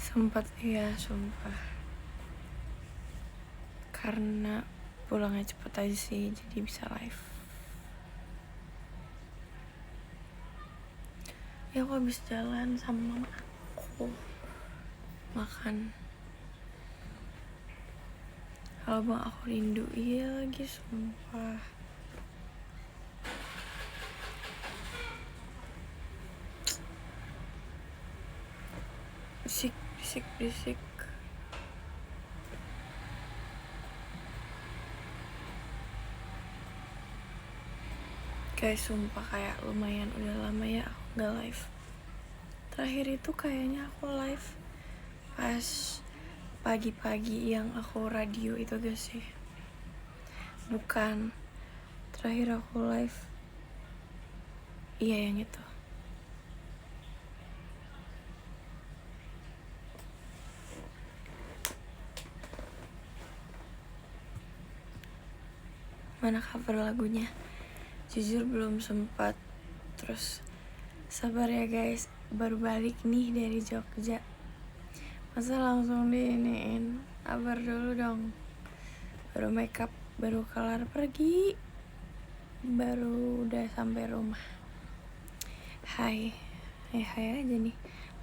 Sempat ya, sumpah. Karena pulangnya cepet aja sih, jadi bisa live. Ya aku habis jalan sama mama aku makan. Kalau bang aku rindu, iya lagi sumpah. Bisik. Guys, sumpah kayak lumayan udah lama ya aku gak live. Terakhir itu kayaknya aku live pas pagi-pagi yang aku radio itu gak sih? Bukan. Terakhir aku live, iya yang itu. Mana cover lagunya? Jujur belum sempat. Terus sabar ya guys, baru balik nih dari Jogja. Masa langsung diiniin? Sabar dulu dong. Baru makeup, baru kelar pergi, baru udah sampai rumah. Hai aja nih.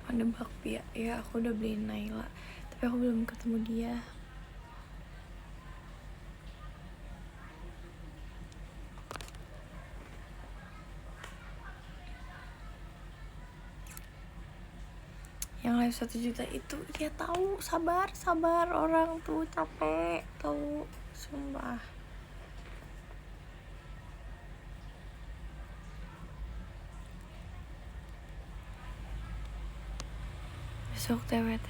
Mandebak ya, aku udah beliin Naila, tapi aku belum ketemu dia. Yang live 1 juta itu dia tahu, sabar orang tuh capek tahu, sumpah. Besok TWT.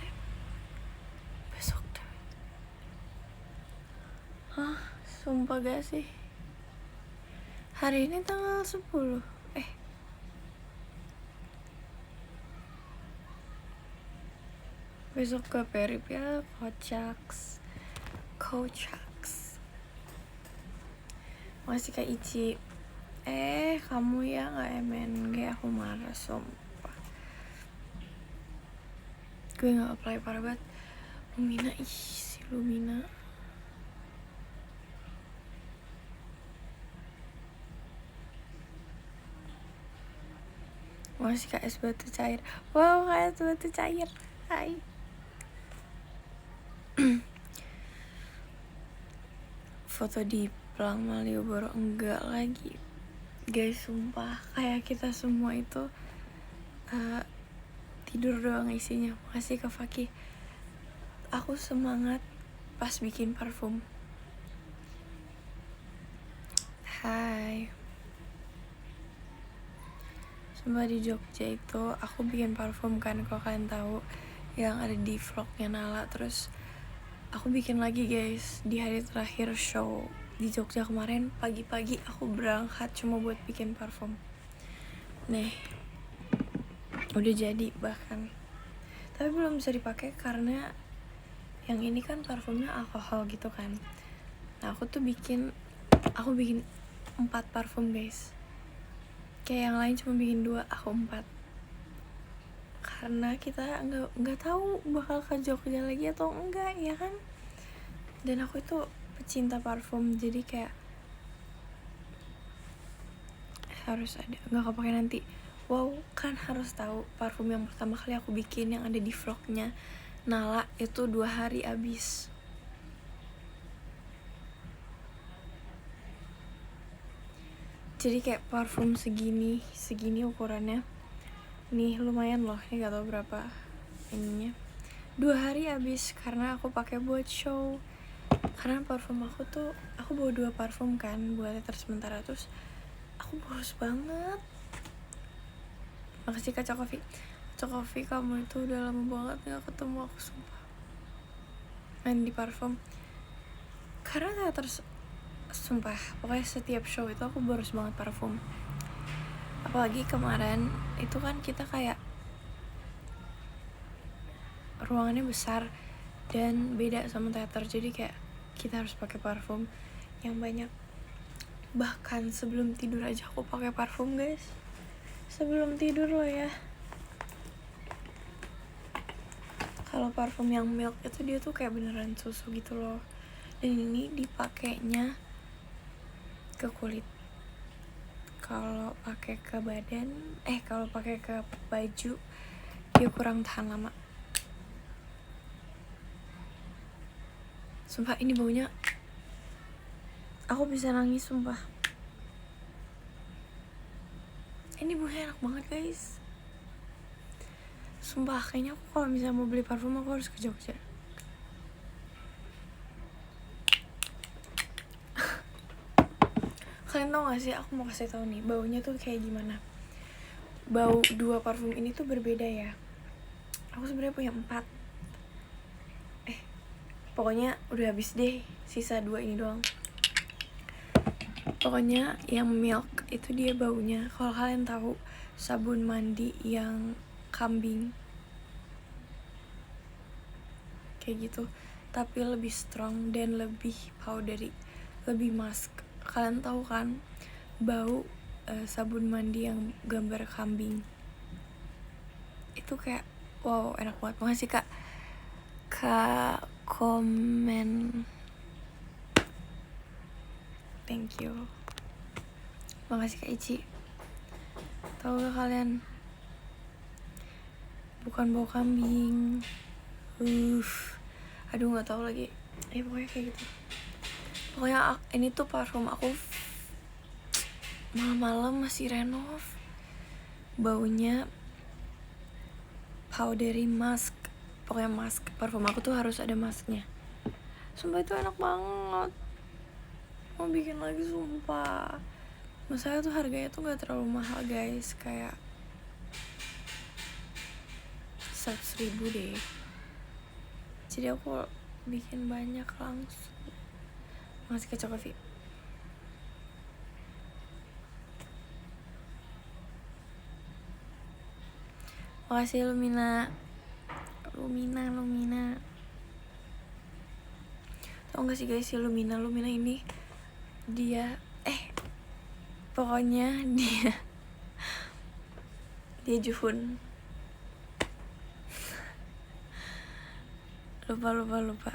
Hah, sumpah gak sih? Hari ini tanggal 10. Besok ke Perip ya, Kocaks. Masih Kak Ici. Kamu ya gak MNG, aku marah sumpah. Gue gak apply, parah banget. Lumina, si Lumina. Masih Kak es batu cair. Wow, Kak es batu cair. Hai. Foto di Pelang Malioboro enggak lagi. Guys, sumpah kayak kita semua itu tidur doang isinya. Makasih Kak Faki. Aku semangat pas bikin parfum. Hai. Sumpah di Jogja itu aku bikin parfum kan, kalau kalian tahu yang ada di vlognya Nala. Terus aku bikin lagi guys di hari terakhir show di Jogja kemarin. Pagi-pagi aku berangkat cuma buat bikin parfum. Nih, udah jadi bahkan, tapi belum bisa dipakai karena yang ini kan parfumnya alkohol gitu kan. Nah aku bikin 4 parfum guys. Kayak yang lain cuma bikin 2, aku 4. Karena kita nggak tahu bakal ke Jogja lagi atau enggak ya kan. Dan aku itu pecinta parfum, jadi kayak harus ada, nggak kepake nanti. Wow, kan harus tahu parfum yang pertama kali aku bikin yang ada di vlognya Nala itu 2 hari abis. Jadi kayak parfum segini ukurannya. Nih lumayan loh, ini gak tau berapa ininya. 2 hari abis karena aku pakai buat show. Karena parfum aku bawa 2 parfum kan buat letter sementara, terus aku boros banget. Makasih Kak Cokofi, kamu itu udah lama banget gak ketemu aku sumpah. Main di parfum. Karena terus sumpah, pokoknya setiap show itu aku boros banget parfum. Apalagi kemarin itu kan kita kayak ruangannya besar dan beda sama teater, jadi kayak kita harus pakai parfum yang banyak. Bahkan sebelum tidur aja aku pakai parfum guys. Sebelum tidur loh ya. Kalau parfum yang milk itu dia tuh kayak beneran susu gitu loh, dan ini dipakainya ke kulit. Kalau pakai ke badan, kalau pakai ke baju dia kurang tahan lama. Sumpah ini baunya, aku bisa nangis sumpah. Ini baunya enak banget guys. Sumpah kayaknya aku kalau misalnya mau beli parfum aku harus ke Jogja. Kalian tau gak sih, aku mau kasih tau nih baunya tuh kayak gimana. Bau dua parfum ini tuh berbeda ya. Aku sebenarnya punya 4. Pokoknya udah habis deh, sisa 2 ini doang. Pokoknya yang milk itu dia baunya, kalau kalian tahu sabun mandi yang kambing kayak gitu, tapi lebih strong dan lebih powdery, lebih mask. Kalian tahu kan bau sabun mandi yang gambar kambing itu kayak wow, enak banget. Makasih kak komen, thank you. Makasih Kak Ici. Tahu gak kalian, bukan bau kambing. Aduh nggak tahu lagi. Pokoknya kayak gitu. Pokoknya ini tuh parfum aku malam-malam masih renov. Baunya powdery mask. Pokoknya mask. Parfum aku tuh harus ada masknya. Sumpah itu enak banget. Mau bikin lagi sumpah. Masalah tuh harganya tuh gak terlalu mahal guys. Kayak 100.000 deh. Jadi aku bikin banyak langsung. Makasih Kak Cokofi. Makasih Lumina. Tau gak sih guys, si Lumina ini dia pokoknya dia Juhun. lupa.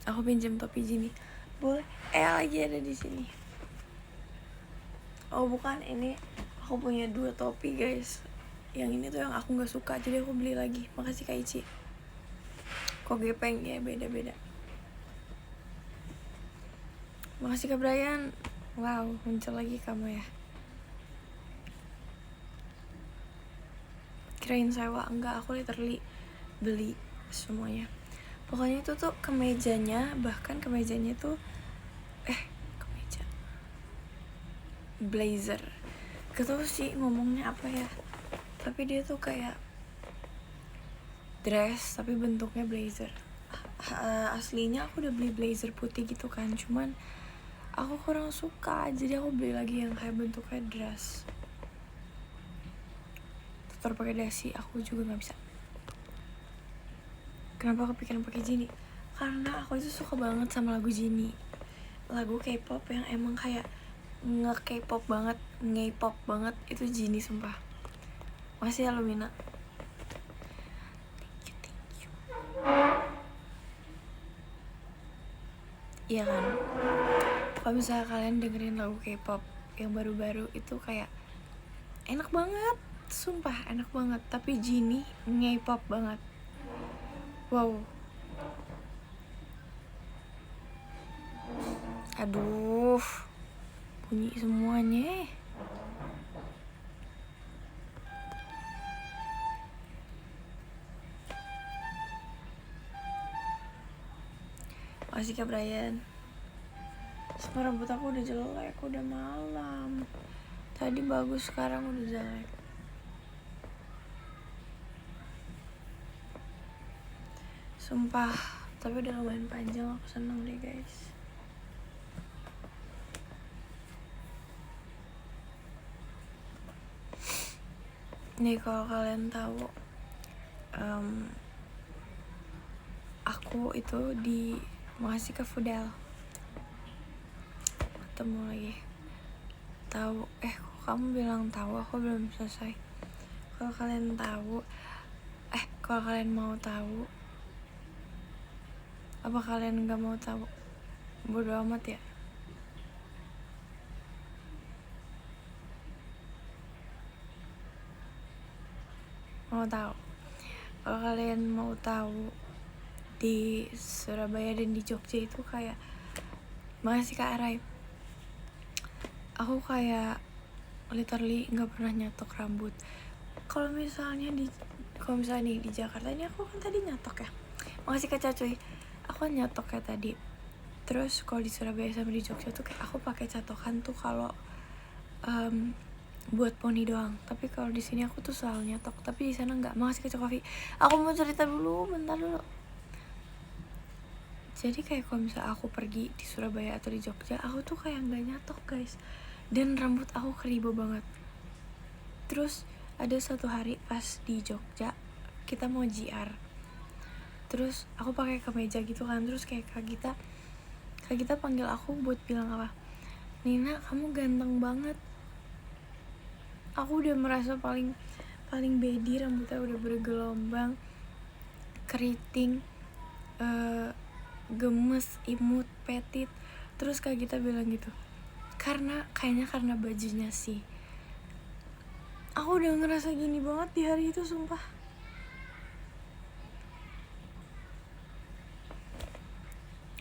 Aku pinjam topi Jini, boleh? Lagi ada di sini. Oh bukan, ini aku punya 2 topi guys. Yang ini tuh yang aku nggak suka, jadi aku beli lagi. Makasih Kak Ici. Kok gepeng ya, beda-beda. Makasih Kak Brian. Wow, muncul lagi kamu ya. Kirain sewa, enggak, aku literally beli semuanya. Pokoknya itu tuh kemejanya, bahkan kemejanya tuh kemeja blazer. Gak tau sih ngomongnya apa ya, tapi dia tuh kayak dress tapi bentuknya blazer. Aslinya aku udah beli blazer putih gitu kan, cuman aku kurang suka, jadi aku beli lagi yang kayak bentuknya dress. Tutor pakai dasi aku juga nggak bisa. Kenapa kepikiran pakai Jini? Karena aku itu suka banget sama lagu Jini, lagu K-pop yang emang kayak nge-K-pop banget, nge-pop banget, itu Jini sumpah. Makasih ya Lumina. Thank you. Iya kan, kalau misalnya kalian dengerin lagu K-pop yang baru-baru itu kayak enak banget, sumpah enak banget. Tapi Jini nge-pop banget. Wow. Aduh, bunyi semuanya. Makasih Kak Brian. Sekarang rambut aku udah jelek, udah malam. Tadi bagus, sekarang udah jelek. Sumpah, tapi udah lumayan panjang, aku seneng deh guys. Nih kalau kalian tahu, aku itu di makasih ke Fudel, ketemu lagi. Tahu kok kamu bilang tahu, aku belum selesai. Kalau kalian tahu, kalau kalian mau tahu, apa kalian nggak mau tahu? Bodo amat ya. Mau tahu? Kalau kalian mau tahu, di Surabaya dan di Jogja itu kayak, makasih Kak Arai, aku kayak literally nggak pernah nyatok rambut. Kalau misalnya nih di Jakarta ini aku kan tadi nyatok ya, makasih Kak Cacuy, aku kan nyatok ya tadi. Terus kalau di Surabaya sama di Jogja tuh kayak aku pakai catokan tuh kalau buat poni doang. Tapi kalau di sini aku tuh selalu nyatok, tapi di sana nggak. Makasih Kak Coffee. Aku mau cerita dulu, bentar dulu. Jadi kayak kalau misalnya aku pergi di Surabaya atau di Jogja, aku tuh kayak nggak nyatok guys, dan rambut aku keribu banget. Terus ada satu hari pas di Jogja kita mau JR, terus aku pakai kemeja gitu kan, terus kayak kak kita panggil aku buat bilang apa, Nina kamu ganteng banget. Aku udah merasa paling bedi, rambutnya udah bergelombang, keriting, gemes, imut, petit. Terus kak kita bilang gitu, kayaknya karena bajunya sih. Aku udah ngerasa gini banget di hari itu, sumpah.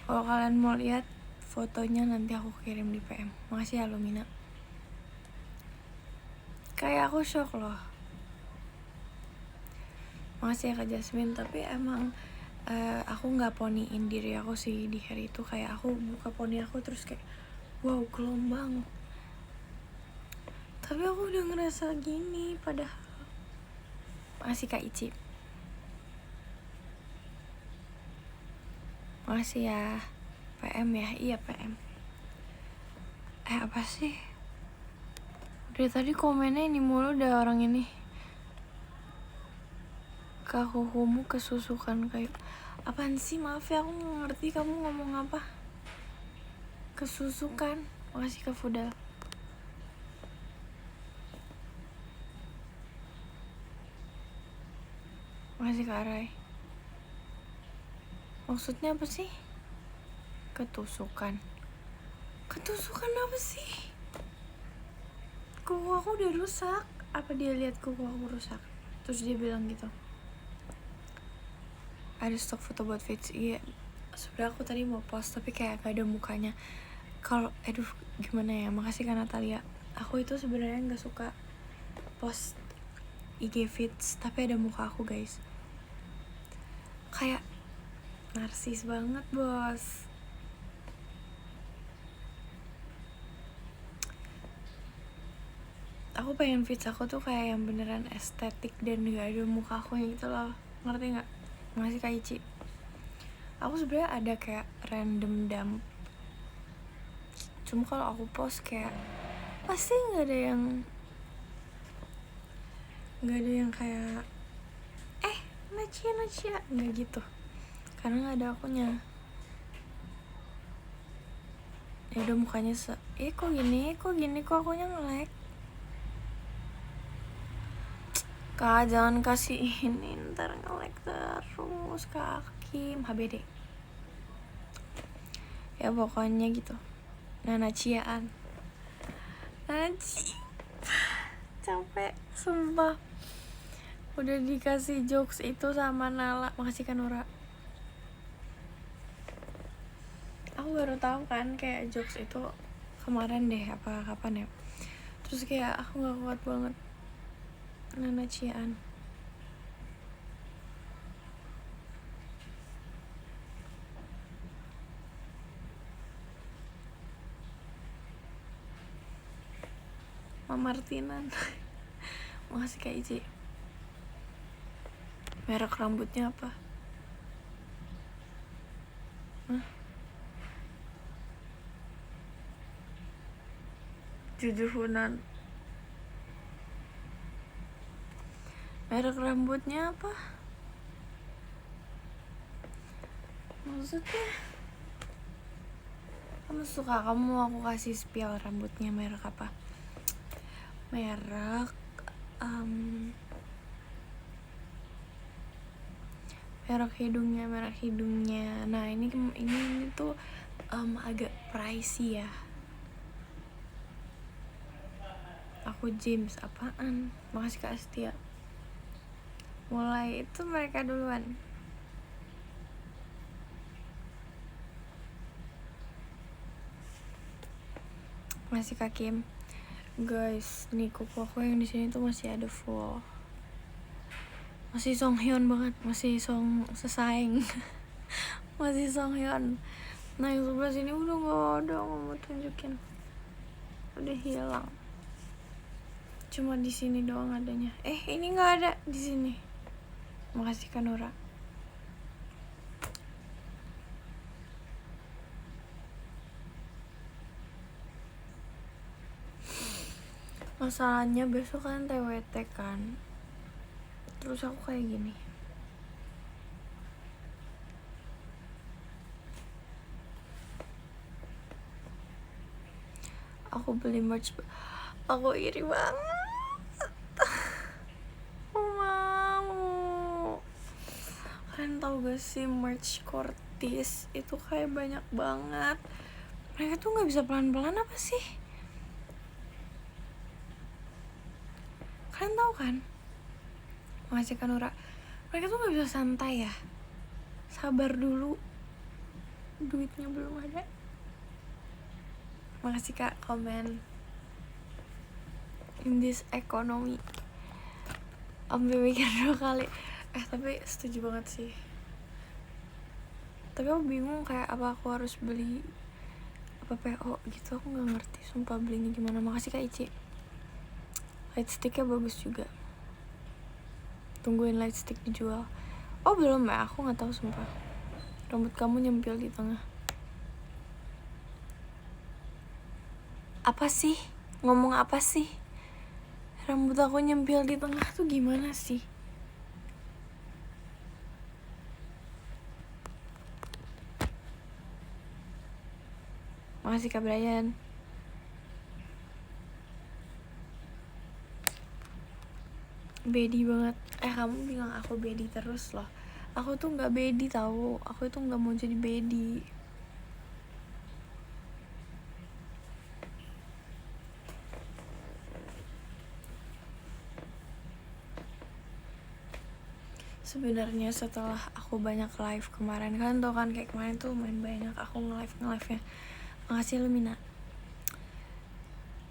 Kalau kalian mau lihat fotonya nanti aku kirim di PM. Makasih ya Lumina. Kayak aku shock loh. Makasih ya Kak Jasmine. Tapi emang aku nggak poniin diri aku sih di hari itu. Kayak aku buka poni aku terus kayak wow gelombang. Tapi aku udah ngerasa gini padahal. Makasih Kak Ici. Makasih ya. PM ya, iya PM. Apa sih? Dari tadi komennya ini mulu udah orang ini. Kahuhumu kesusukan kayak apaan sih? Maaf ya, aku nggak ngerti kamu ngomong apa. Kesusukan. Makasih Kak Fudal. Makasih Kak Arai. Maksudnya apa sih? Ketusukan apa sih? Kuku aku udah rusak. Apa dia lihat kuku aku rusak terus dia bilang gitu? Ada stok foto buat feeds. Iya, sebenernya aku tadi mau post tapi kayak gak ada mukanya. Kalau gimana ya. Makasih Kak Natalia. Aku itu sebenarnya nggak suka post IG feeds tapi ada muka aku guys. Kayak narsis banget bos. Aku pengen feeds aku tuh kayak yang beneran estetik dan gak ada muka aku gitu loh. Ngerti gak? Makasih Kak Ici. Aku sebenarnya ada kayak random dump, cuma kalau aku post kayak pasti nggak ada yang kayak Nacia nggak gitu, karena nggak ada akunya. Ya udah mukanya kok gini kok akunya nge-lag. Kak jangan kasih ini, ntar nge-lag terus Kak Kim. HBD ya pokoknya gitu. Naciaan capek sumpah. Udah dikasih jokes itu sama Nala. Makasih kan Nora. Aku baru tahu kan kayak jokes itu kemarin deh apa kapan ya. Terus kayak aku nggak kuat banget. Naciaan. Mama Martinan. Makasih Kak Ici. Merek rambutnya apa? Jujuhunan. Merek rambutnya apa? Maksudnya kamu suka, kamu aku kasih spill rambutnya merek apa? Merek merek hidungnya. Nah ini tuh agak pricey ya. Aku James apaan? Makasih Kak Astia. Mulai itu mereka duluan. Masih Kak Kim. Guys, nih kuku aku yang di sini tuh masih ada full. Masih Songhyun banget, masih sesaing. Masih Songhyun. Nah yang sebelah sini udah gak ada, nggak mau tunjukin. Udah hilang. Cuma di sini doang adanya. Ini nggak ada di sini. Makasih Kanura. Masalahnya besok kan TWT kan. Terus aku kayak gini. Aku beli merch. Aku iri banget. Aku mau. Kalian tau gak sih merch Kortis itu kayak banyak banget. Mereka tuh gak bisa pelan-pelan apa sih? Kalian tahu kan? Makasih Kanura. Mereka tuh gak bisa santai ya. Sabar dulu. Duitnya belum ada. Makasih Kak komen. In this economy. Sampai mikir 2 kali. Tapi setuju banget sih. Tapi aku bingung kayak apa aku harus beli apa PO gitu. Aku gak ngerti sumpah belinya gimana. Makasih Kak Ici. Lightsticknya bagus juga. Tungguin lightstick dijual. Oh belum ya, aku gak tahu sumpah. Rambut kamu nyempil di tengah. Apa sih? Ngomong apa sih? Rambut aku nyempil di tengah tuh gimana sih? Makasih Kak Brian. Bedi banget. Kamu bilang aku bedi terus loh. Aku tuh gak bedi tahu. Aku itu gak mau jadi bedi. Sebenarnya setelah aku banyak live kemarin, kan tau kan kayak kemarin tuh main banyak aku nge-live-nya. Makasih Lumina.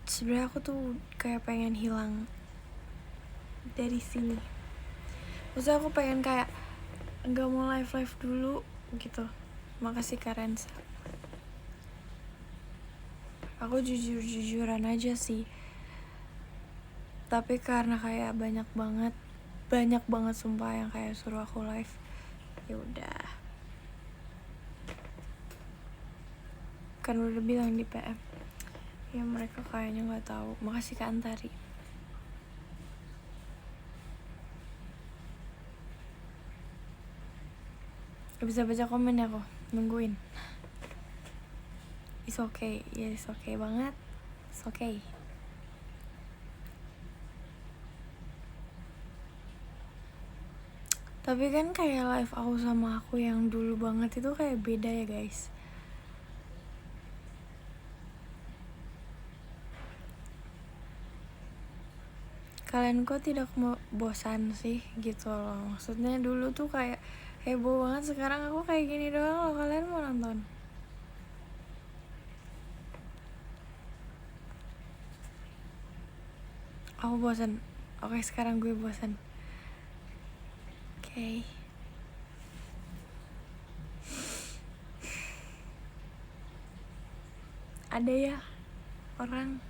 Sebenarnya aku tuh kayak pengen hilang dari sini. Maksudnya aku pengen kayak nggak mau live dulu gitu. Makasih Karensa. Aku jujuran aja sih. Tapi karena kayak banyak banget sumpah yang kayak suruh aku live. Ya udah. Kan udah bilang di PM. Ya mereka kayaknya nggak tahu. Makasih Kak Antari. Gak bisa baca komen ya kok. Nungguin. It's okay. Ya it's okay banget. It's okay. Tapi kan kayak live aku sama aku yang dulu banget itu kayak beda ya guys. Kalian kok tidak bosan sih gitu loh. Maksudnya dulu tuh kayak heboh banget, sekarang aku kayak gini doang loh. Kalian mau nonton? Aku bosan. Oke sekarang gue bosan. Oke. Ada ya orang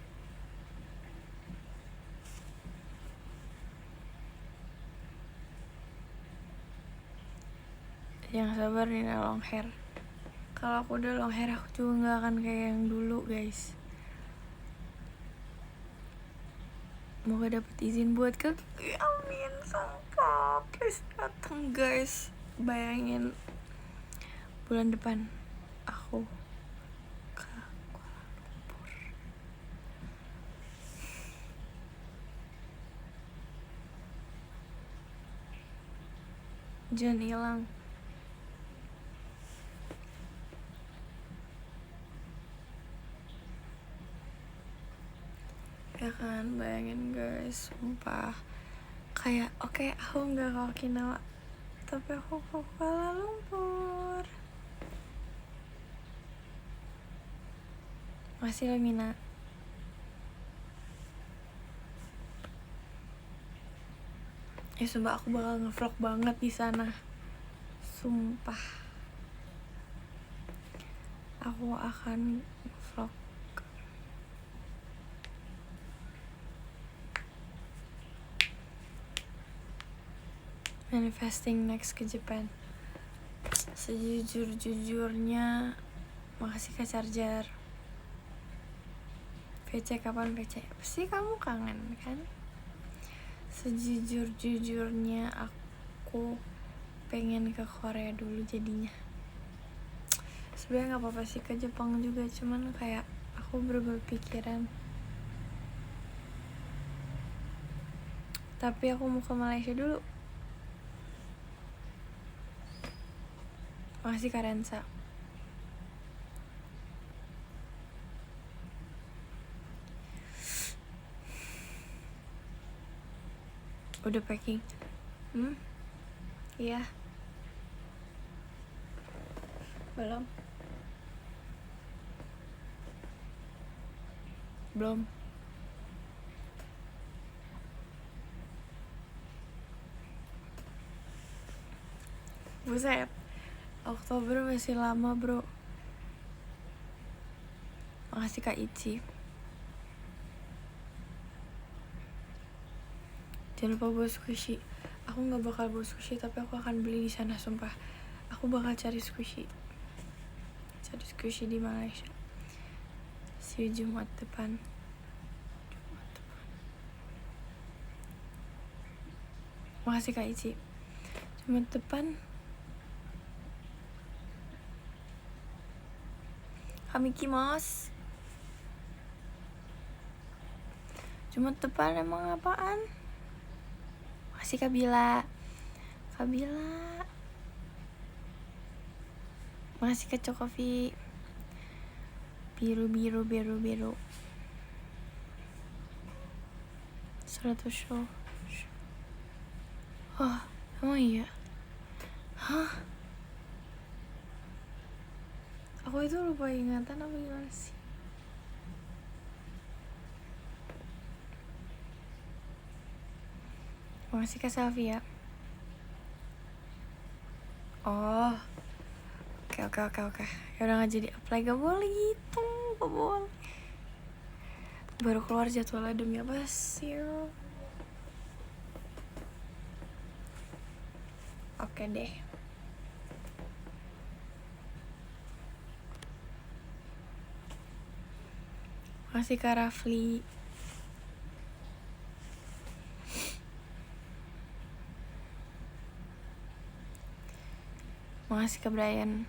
yang sabar nih long hair. Kalau aku udah long hair aku juga nggak akan kayak yang dulu guys. Semoga dapet izin buat ke amin sumpah. Please dateng guys. Bayangin bulan depan aku ke Kuala Lumpur. Jangan hilang. Ya kan, bayangin guys, sumpah. Kayak oke, aku nggak ke Okinawa, tapi aku ke Kuala Lumpur. Masih lo Mina. Ya sumpah aku bakal ngevlog banget di sana. Sumpah. Aku akan vlog. Manifesting next ke Japan. Sejujur-jujurnya, makasih Kak Charger. PC kapan PC? Pasti kamu kangen kan? Sejujur-jujurnya aku pengen ke Korea dulu jadinya. Sebenarnya nggak apa-apa sih ke Jepang juga, cuman kayak aku berubah pikiran. Tapi aku mau ke Malaysia dulu. Makasih Kak Rensa. Udah packing? Iya. Belum. Buset, Oktober masih lama bro. Makasih Kak Ici. Jangan lupa bawa squishy. Aku nggak bakal bawa squishy, tapi aku akan beli di sana sumpah. Aku bakal cari squishy di Malaysia. See you Jumat depan. Makasih Kak Ici. Jumat depan Kamikimas. Jumat depan emang apaan? Makasih Kak Bila. Makasih Kak Cokofi. Biru 100 show. Oh, emang iya? Hah? Aku itu lupa ingatan apa gimana sih? Makasih Kak Sylvia. Oh, oke. Ya udah nggak jadi apply, gak boleh gitu, gak boleh. Baru keluar jadwalnya demi apa sih? Oke deh. Makasih Kak Rafli. Makasih Kak Brian.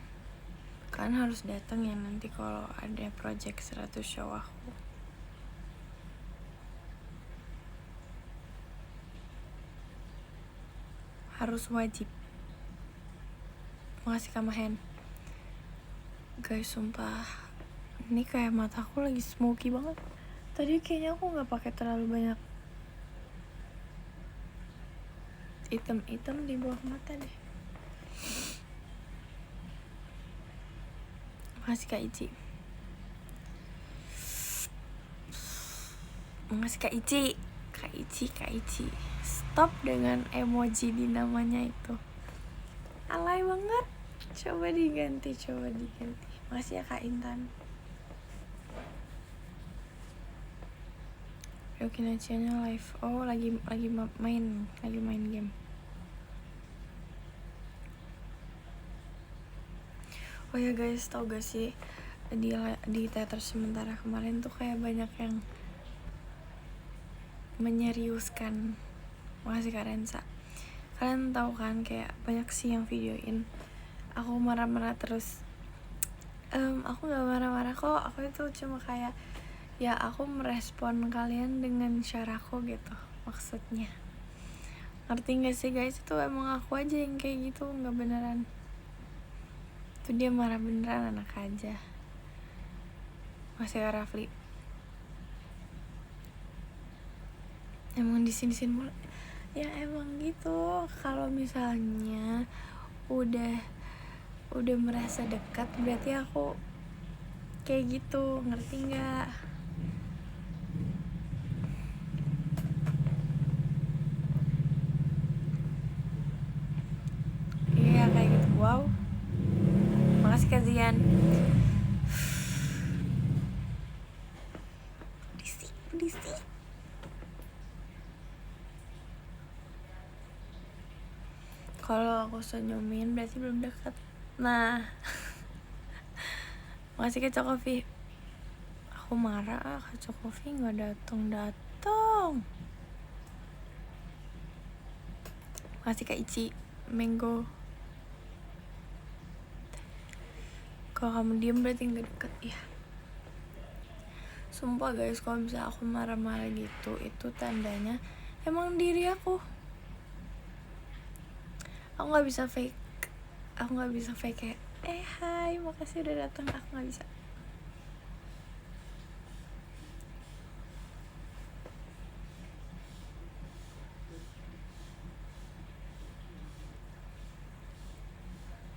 Kan harus datang ya nanti kalau ada project 100 show aku. Harus wajib. Makasih Kak Mahen. Guys, sumpah ini kayak mataku lagi smoky banget. Tadi kayaknya aku nggak pakai terlalu banyak item di bawah mata deh. Makasih Kak Ici. Makasih Kak Ici. Stop dengan emoji di namanya itu. Alay banget. Coba diganti. Makasih ya Kak Intan. Yokinachianya live. Oh, lagi main game. Oh ya guys, tau gak sih di teater sementara kemarin tuh kayak banyak yang menyeriuskan. Makasih Kak Rensa. Kalian tahu kan kayak banyak sih yang videoin aku marah-marah terus. Aku nggak marah-marah kok, aku itu cuma kayak ya aku merespon kalian dengan syaraku gitu maksudnya. Ngerti gak sih guys? Itu emang aku aja yang kayak gitu, nggak beneran. Itu dia marah beneran, anak aja. Masih Kak Rafli. emang di sini sini mulu ya, emang gitu. Kalau misalnya udah merasa dekat berarti aku kayak gitu, ngerti nggak? Iya kayak gitu. Wow, makasih Kak Zian. Berisik. Kalau aku senyumin berarti belum dekat. Nah, makasih Kak Cokofi. Aku marah, Kak Cokofi nggak datang. Makasih Kak Ici, Mango. Kalau kamu diem berarti nggak deket ya. Sumpah guys, kalau misalnya aku marah-marah gitu, itu tandanya emang diri aku nggak bisa fake. Aku nggak bisa fake kayak hai makasih udah datang. Aku nggak bisa.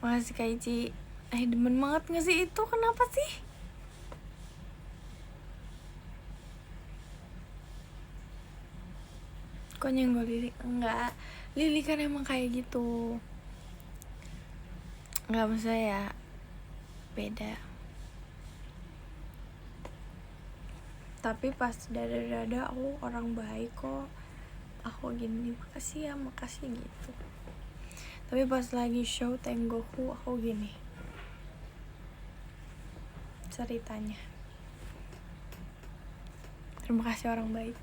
Makasih Kak Ici. Demen banget gak sih itu? Kenapa sih? Kok nyenggol Lili? Enggak, Lili kan emang kayak gitu. Enggak, maksudnya ya beda. Tapi pas dada-dada aku orang baik kok. Aku gini, makasih ya, makasih gitu. Tapi pas lagi show Tenggoku aku gini ceritanya. Terima kasih orang baik.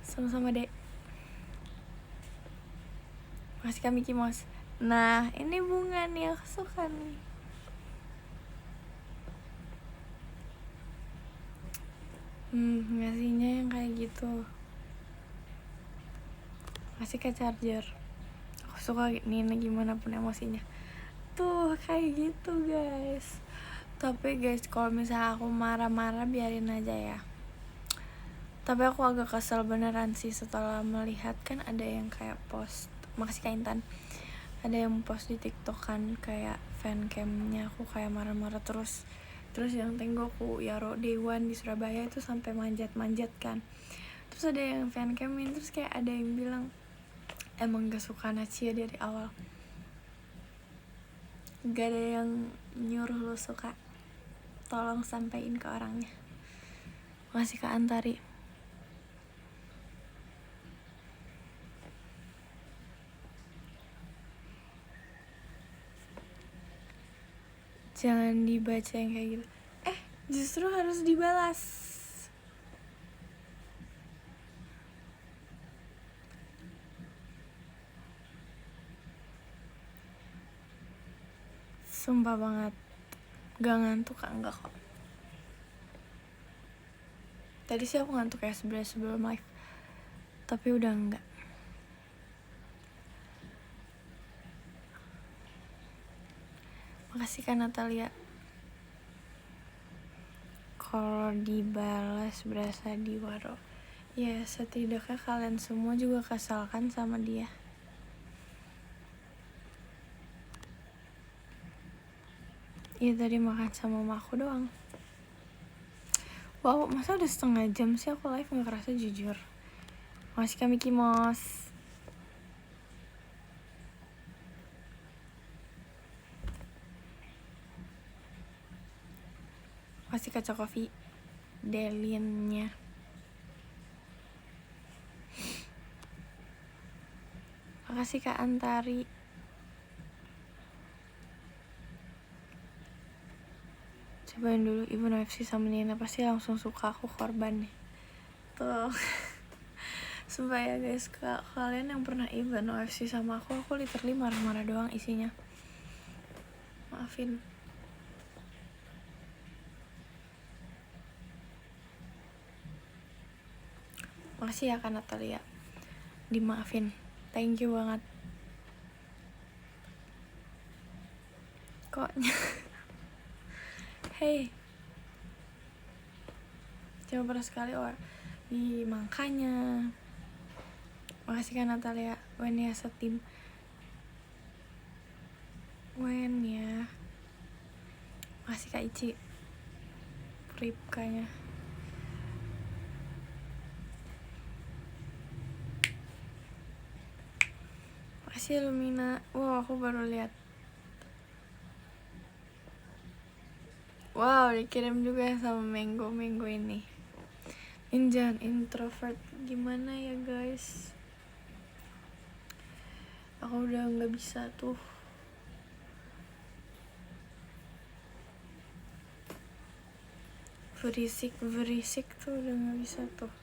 Sama-sama dek. Makasih kami Kimos. Nah ini bunga nih, aku suka nih. Ngasihnya yang kayak gitu. Ngasih ke charger. Aku suka nih gimana pun emosinya. Tuh kayak gitu guys. Tapi guys, kalau misalnya aku marah-marah biarin aja ya. Tapi aku agak kesel beneran sih setelah melihat kan ada yang kayak post. Makasih Kak Intan. Ada yang post di TikTok kan kayak fancamnya aku kayak marah-marah terus yang Tenggoku Yaro Dewan di Surabaya itu sampai manjat-manjat kan. Terus ada yang fancamin, terus kayak ada yang bilang emang gak suka Nacia dari awal. Gak ada yang nyuruh lo suka. Tolong sampaikan ke orangnya. Makasih Kak Antari. Jangan dibaca yang kayak gitu. Justru harus dibalas. Sumpah banget. Gak ngantuk Kak, enggak kok. Tadi sih aku ngantuk kayak sebelum live. Tapi udah enggak. Makasih Kak Natalia. Kalau dibalas berasa diwaro. Ya setidaknya kalian semua juga kesalkan sama dia. Iya tadi makan sama mama aku doang. Wow, masa udah setengah jam sih aku live gak kerasa jujur. Makasih kami Kimos. Makasih Kak Cokofi Delinnya. Makasih Kak Antari. Cobain dulu Ibu FC sama Nina, pasti langsung suka aku korban nih. Tuh. Sumpah ya guys, kalian yang pernah event OFC sama aku literally marah-marah doang isinya. Maafin. Makasih ya Kak Natalia. Dimaafin. Thank you banget. Kok hey. Coba pernah sekali di makanya Makasih Kak Natalia, Wenia setim. Wenia. Makasih Kak Ici. Ripkanya. Makasih Lumina. Wow, aku baru lihat. Wow, dikirim juga sama Mango ini. Injan introvert gimana ya guys? Aku udah nggak bisa tuh. Berisik tuh udah nggak bisa tuh.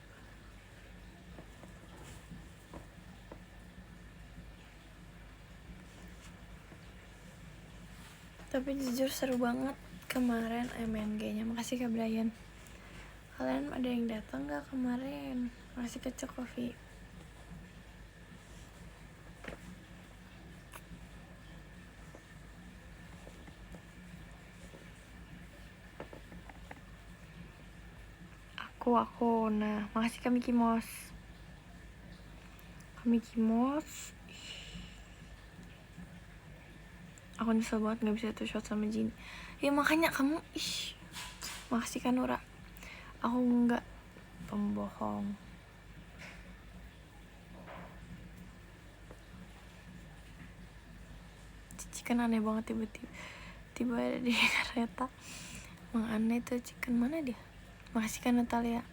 Tapi jujur seru banget kemarin MNG-nya. Makasih Kak Brian. Kalian ada yang datang nggak kemarin? Makasih ke Coffee. Aku. Nah, makasih Kak Mickey Mouse. Aku nyesel banget gak bisa tuh shot sama Jin. Ya makanya kamu makasih kan Nura. Aku nggak pembohong. Chicken aneh banget tiba ada di kereta. Emang aneh tuh Chicken, mana dia? Makasih kan Natalia.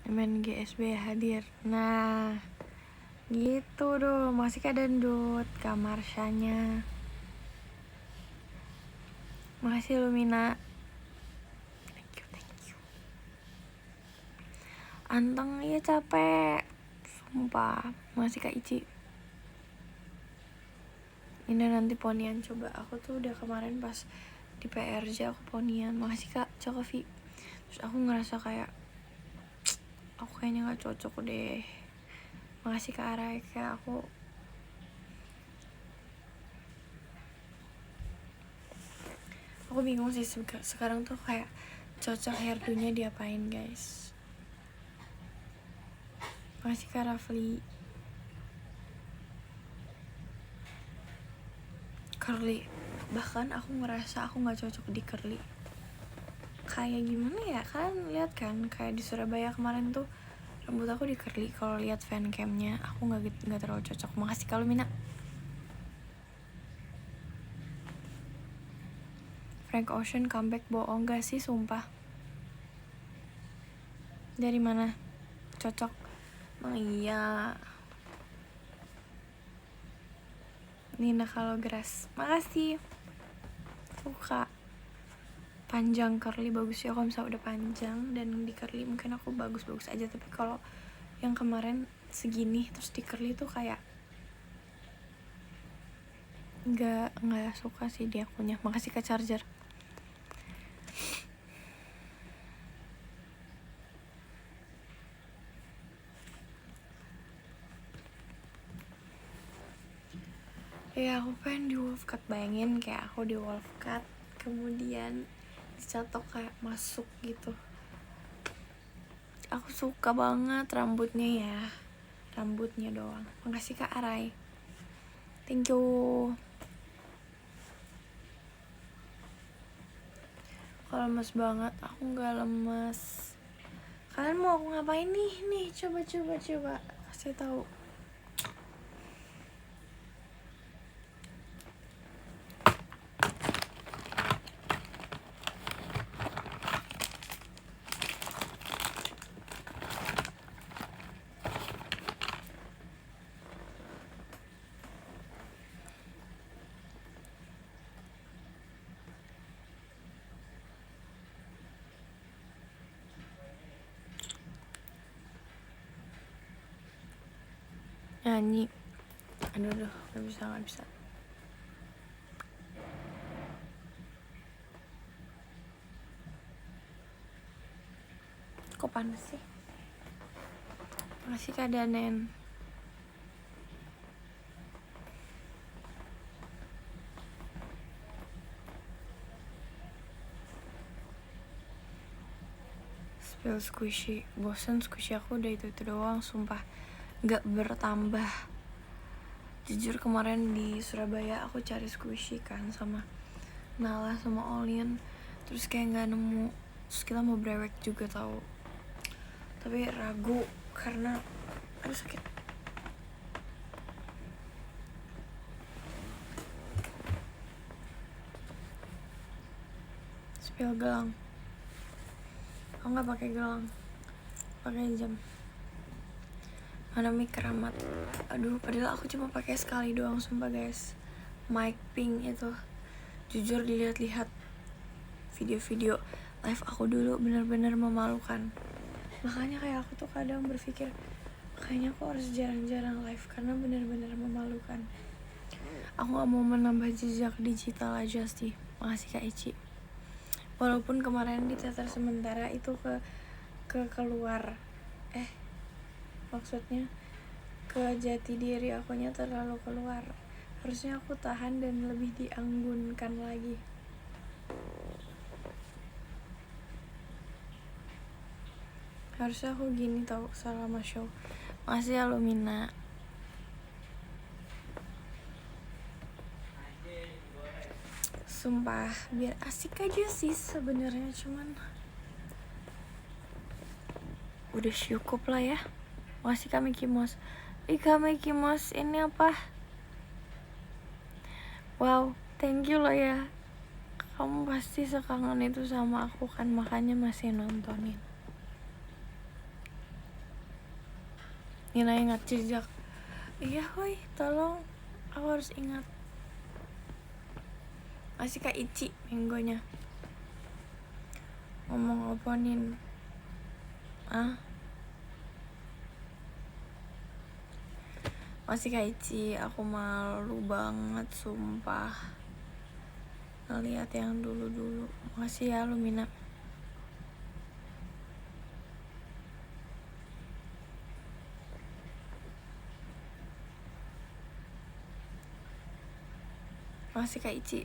MNGSB hadir. Nah gitu dong. Makasih Kak Dandut, Kak Marsyanya. Makasih Lumina. Thank you. Anteng ya capek. Sumpah. Makasih Kak Ici. Ini nanti ponian coba. Aku tuh udah kemarin pas di PRJ aku ponian. Makasih Kak Cokofi. Terus aku ngerasa kayak aku kayaknya gak cocok deh. Makasih Kak Arai. Kayak aku bingung sih sekarang tuh kayak cocok hairdo-nya diapain guys. Makasih Kak Rafli. Curly, bahkan aku ngerasa aku gak cocok di curly. Kayak gimana ya, kalian lihat kan kayak di Surabaya kemarin tuh rambut aku di curly. Kalau lihat fan camnya aku nggak terlalu cocok. Makasih kalau Mina. Frank Ocean comeback, bohong gak sih sumpah. Dari mana? Cocok. Emang iya. Nina kalau Grass. Makasih. Suka. Panjang curly bagus ya kalau misalnya udah panjang, dan di curly mungkin aku bagus-bagus aja, tapi kalau yang kemarin segini terus di curly tuh kayak nggak suka sih di akunya. Makasih Kak Charger. Ya aku pengen di wolf cut, bayangin kayak aku di wolf cut kemudian dicatok kayak masuk gitu. Aku suka banget rambutnya ya, rambutnya doang. Makasih Kak Arai. Thank you. Kalau lemes banget, aku nggak lemes. Kalian mau aku ngapain nih? Coba kasih tahu. Nyanyi. Aduh, gak bisa. Kok panas sih? Makasih Kak Danen. spill squishy. Bosen squishy aku udah itu doang, sumpah gak bertambah. Jujur kemarin di Surabaya aku cari squishy kan sama Nala sama Olian, terus kayak gak nemu. Terus kita mau brewek juga tahu, tapi ragu karena aduh sakit. Spill gelang. Aku nggak pakai gelang, pakai jam. Mana mic keramat. Aduh, padahal aku cuma pakai sekali doang, sumpah guys. Mic pink itu, jujur dilihat-lihat video-video live aku dulu bener-bener memalukan. Makanya kayak aku tuh kadang berpikir kayaknya aku harus jarang-jarang live karena bener-bener memalukan. Aku gak mau menambah jejak digital aja sih. Makasih Kak Ici. Walaupun kemarin di teater sementara itu keluar maksudnya ke jati diri akunya terlalu keluar. Harusnya aku tahan dan lebih dianggunkan lagi. Harusnya aku gini tau selama show. Makasih ya Lumina. Sumpah biar asik aja sih sebenarnya, cuman udah cukup lah ya. Makasih Kak Mickey Mouse. Kak Mickey Mouse ini apa? Wow, thank you loh ya. Kamu pasti sekangen itu sama aku kan, makanya masih nontonin. Nina ingat jejak. Iya woi, tolong, aku harus ingat. Masih Kak Ici minggunya. Ngomong apa Nin? Masih Kak Ici, aku malu banget sumpah ngeliat yang dulu-dulu. Makasih ya Lumina. Makasih Kak Ici.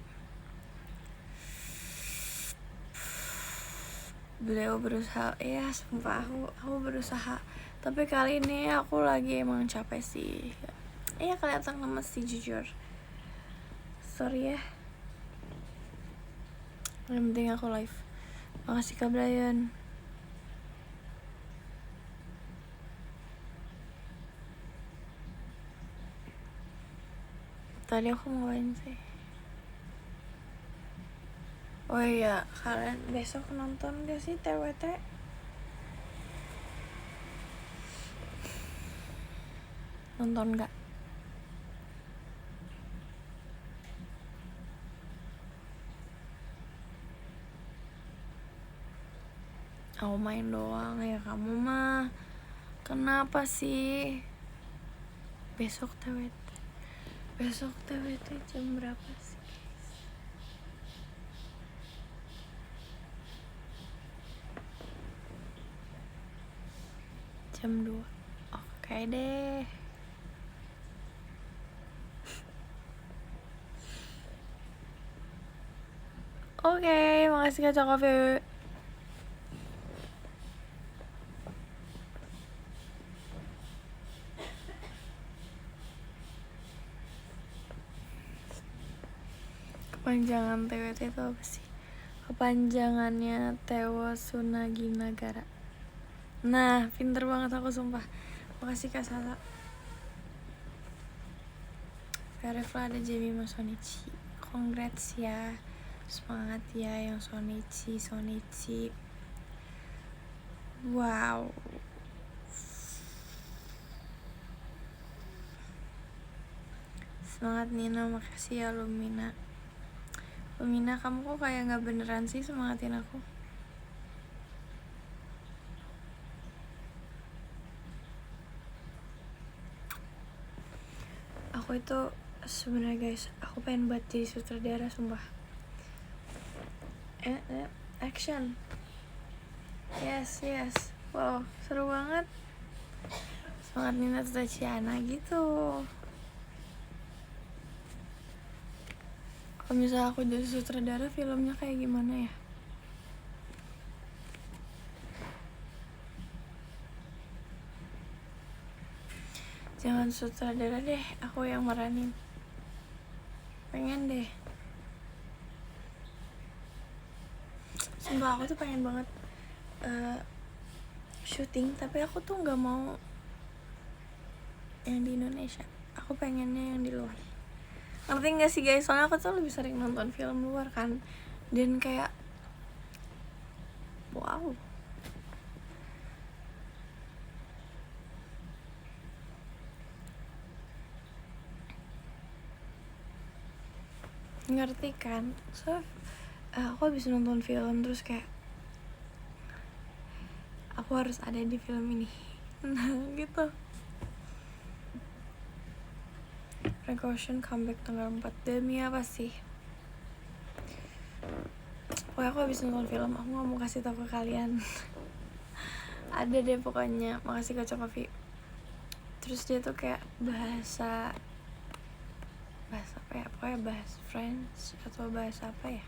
Beliau berusaha, ya sumpah aku berusaha. Tapi kali ini aku lagi emang capek sih. Kelihatan lemes sih jujur. Sorry ya. Yang penting aku live. Makasih Kak Brian. Tadi aku mau ngapain sih? Oh iya, kalian besok nonton gak sih TWT? Nonton gak? Aku main doang ya, kamu mah kenapa sih? Besok TWT jam berapa sih? Jam 2. Oke deh. Oke, makasih Kak Cokofi. Kepanjangan TWT itu apa sih? Kepanjangannya Tewa Sunagi Nagara. Nah, pinter banget aku sumpah. Makasih Kak Sala. Verifla ada Jamie sama Sonichi. Congrats ya. Semangat ya yang Sonichi. Wow. Semangat Nina, makasih ya Lumina. Lumina, kamu kok kayak gak beneran sih semangatin aku? Aku itu sebenarnya guys, aku pengen buat jadi sutradara sumpah. Action. Yes. Wow, seru banget. Semangat Nina Tatiana gitu. Kalau misalnya aku jadi sutradara, filmnya kayak gimana ya? Jangan sutradara deh, aku yang meranin. Pengen deh. Sumpah aku tuh pengen banget syuting, tapi aku tuh nggak mau yang di Indonesia. Aku pengennya yang di luar. Ngerti nggak sih guys? Soalnya aku tuh lebih sering nonton film luar kan, dan kayak wow. Ngerti kan? So aku habis nonton film terus kayak aku harus ada di film ini. Nah gitu. Precaution comeback tanggal 4. Demi apa sih? Pokoknya aku habis nonton film, aku gak mau kasih tau ke kalian. Ada deh pokoknya. Makasih Kak Cokofi. Terus dia tuh kayak bahasa apa ya, pokoknya bahasa French atau bahasa apa ya,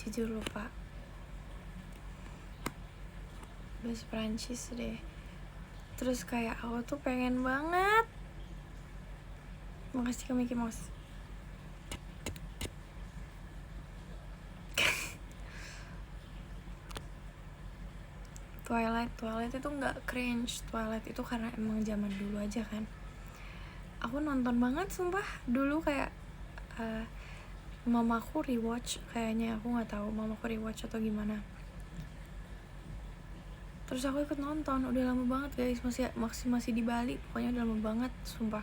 jujur lupa. Bahasa Prancis deh. Terus kayak aku tuh pengen banget. Makasih ke Mickey Mouse. Twilight itu nggak cringe. Twilight itu karena emang zaman dulu aja kan. Aku nonton banget sumpah dulu, kayak mamaku rewatch kayaknya, aku nggak tahu mamaku rewatch atau gimana. Terus aku ikut nonton, udah lama banget guys, masih di Bali, pokoknya udah lama banget sumpah.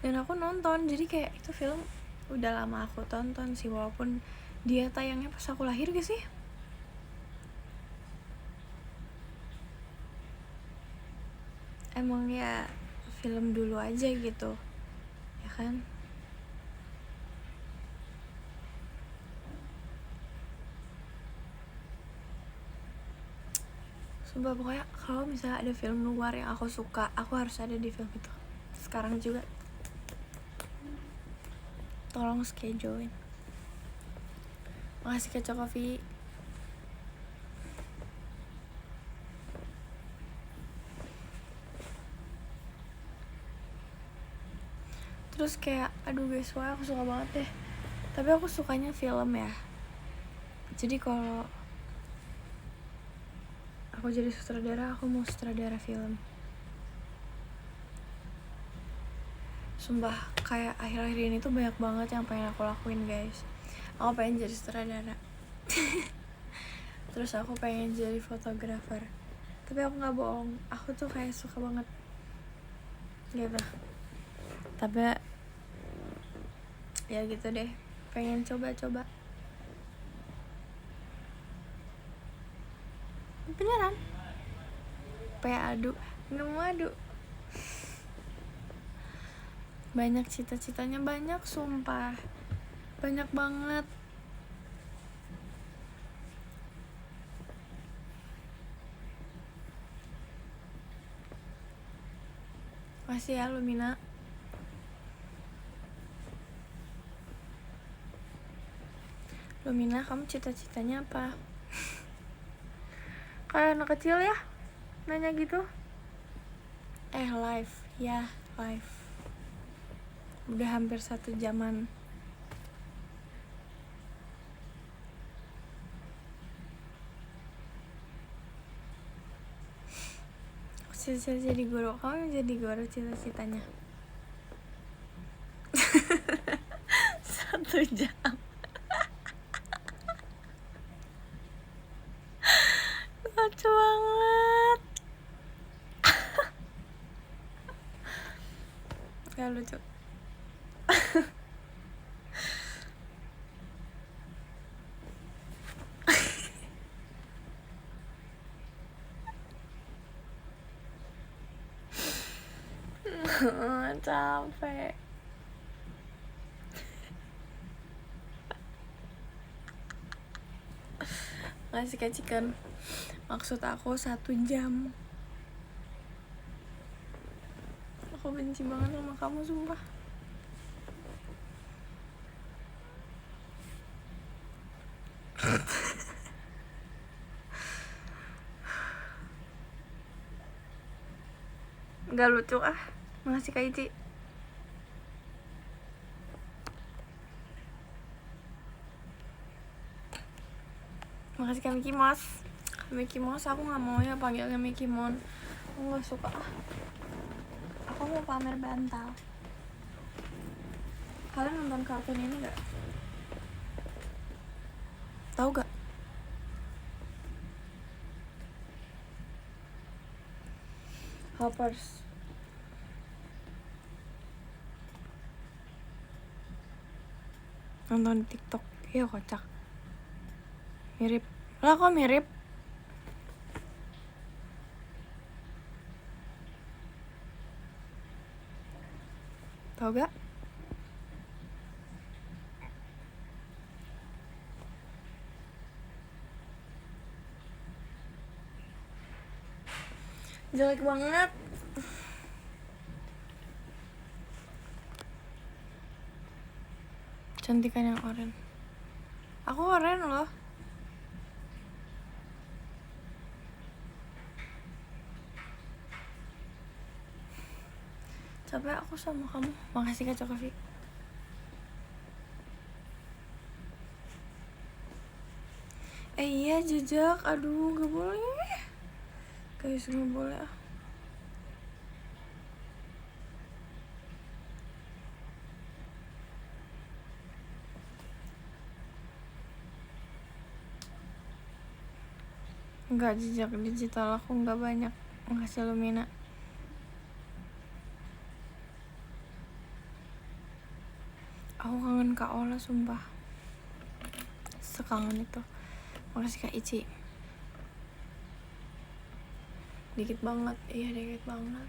Dan aku nonton, jadi kayak itu film udah lama aku tonton sih, walaupun dia tayangnya pas aku lahir gak sih. Emang ya film dulu aja gitu ya kan. Sumpah pokoknya kalau misalnya ada film luar yang aku suka, aku harus ada di film itu sekarang juga. Tolong schedulein. Makasih Kak Cokofi. Terus kayak aduh guys, wah aku suka banget deh. Tapi aku sukanya film ya. Jadi kalau aku jadi sutradara, aku mau sutradara film. Sumpah kayak akhir-akhir ini tuh banyak banget yang pengen aku lakuin guys. Aku pengen jadi sutradara. Terus aku pengen jadi fotografer. Tapi aku gak bohong, aku tuh kayak suka banget gitu. Tapi ya gitu deh, pengen coba-coba. Beneran adu, gak mau adu. Banyak cita-citanya, banyak sumpah, banyak banget. Masih ya Lumina. Lumina, kamu cita-citanya apa? Kayak anak kecil ya nanya gitu. Live ya, live. Udah hampir 1 jaman. Cita-cita jadi guru. Kamu jadi guru cita-citanya? 1 jam. Lucu banget. Gak lucu. Capek. Ngasih kacikan. Maksud aku 1 jam. Aku benci banget sama kamu sumpah. Gak lucu ah. Makasih Kak Ici. Makasih Kak Mickey Mouse. Mickey Mouse aku gak mau ya panggilnya Mickey Mouse. Aku gak suka ah. Aku mau pamer bantal. Kalian nonton kartun ini gak? Tahu gak? Hoppers. Nonton di TikTok. Iya kocak. Mirip. Lah kok mirip? Tahu gak? Jelek banget. Cantikan yang oranye. Aku oranye loh. Capek aku sama kamu. Makasih Kak Cokofi. Iya jejak. Aduh gak boleh. Guys gak boleh ah. Enggak, jejak digital aku enggak banyak. Makasih Lumina. Aku kangen Kak Ola sumpah. Sekangen itu. Makasih Kak Ici. Dikit banget. Iya dikit banget.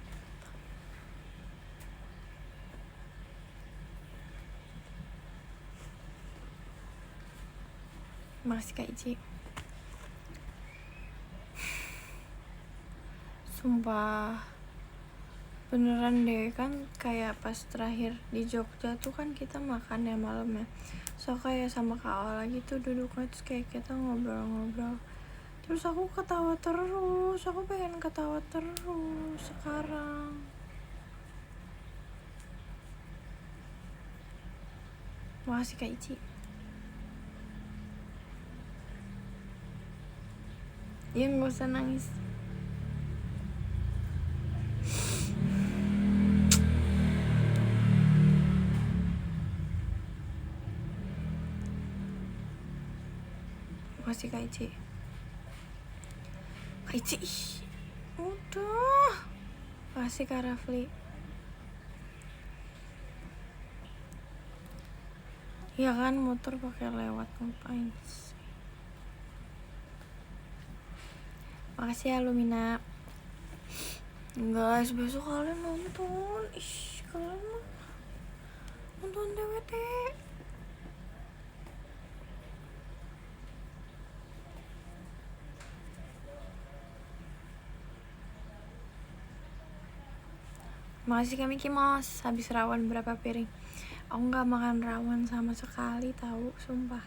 Makasih Kak Ici. Sumpah beneran deh, kan kayak pas terakhir di Jogja tuh kan kita makan ya malamnya. So kayak sama Kak Ola gitu duduknya, terus kayak kita ngobrol-ngobrol. Terus aku ketawa terus, aku pengen ketawa terus sekarang. Makasih Kak Ici. Ya gak usah nangis. Makasih Kak Ici. Kak Ici, udah. Makasih Kak Rafli. Ya kan motor pakai lewat ngapain sih? Makasih ya Lumina. Guys, besok kalian nonton. Ih, kalian mah nonton TWT. Makasih Kak Mickey Mouse. Habis rawon berapa piring? Aku gak makan rawon sama sekali tahu, sumpah.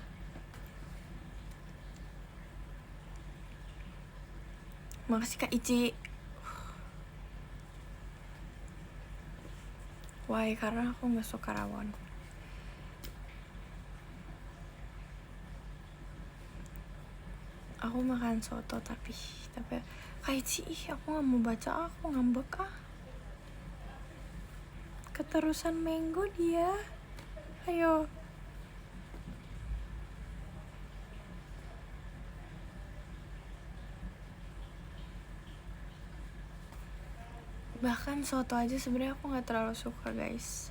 Makasih Kak Ici. Why? Karena aku gak suka rawon. Aku makan soto tapi Kak Ici, aku gak mau baca, aku ngambek ah. Keterusan mango dia. Ayo. Bahkan soto aja sebenarnya aku nggak terlalu suka guys,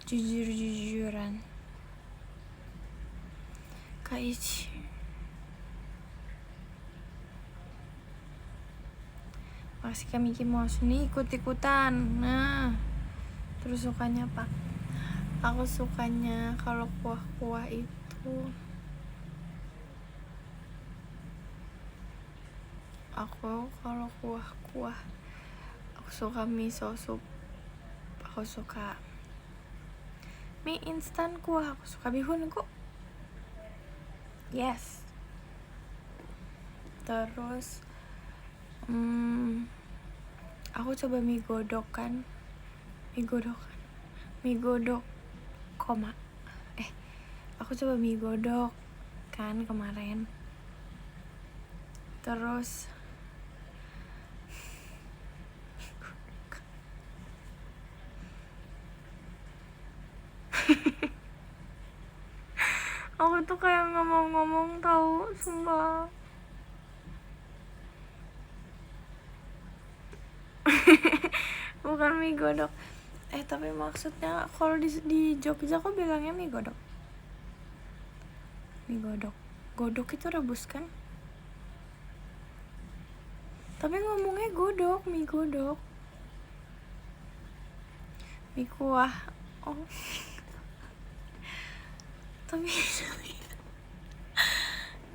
jujuran. Kak Ici, makasih Kak Mickey Mouse nih ikut-ikutan. Nah terus sukanya apa? Aku sukanya kalau kuah-kuah itu, aku kalau kuah-kuah aku suka miso soup, aku suka mie instan kuah, aku suka bihun kok. Yes. Terus aku coba mie godok kan, mie godok koma aku coba mie godok kan kemarin. Terus aku tuh kayak nggak mau ngomong tahu, sumpah. Bukan mie godok, tapi maksudnya kalau di Jogja aku bilangnya mie godok. Godok itu rebus kan, tapi ngomongnya godok, mie kuah. Oh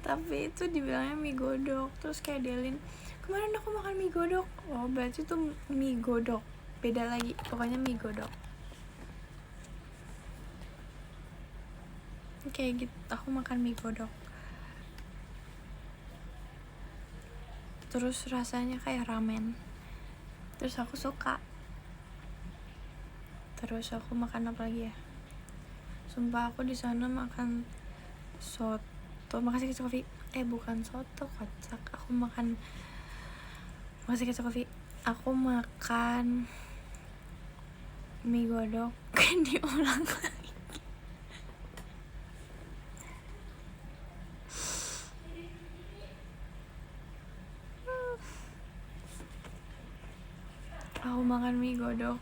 tapi itu dibilangnya mie godok. Terus kayak Delin, kemarin aku makan mie godok. Oh berarti itu mie godok, beda lagi, pokoknya mie godok kayak gitu. Aku makan mie godok, terus rasanya kayak ramen, terus aku suka. Terus aku makan apa lagi ya, sumpah aku di sana makan soto. Makasih Kak Coffee. Bukan soto, kocak. Makasih Kak Coffee. Aku makan mie godok kan diulang lagi. Aku makan mie godok.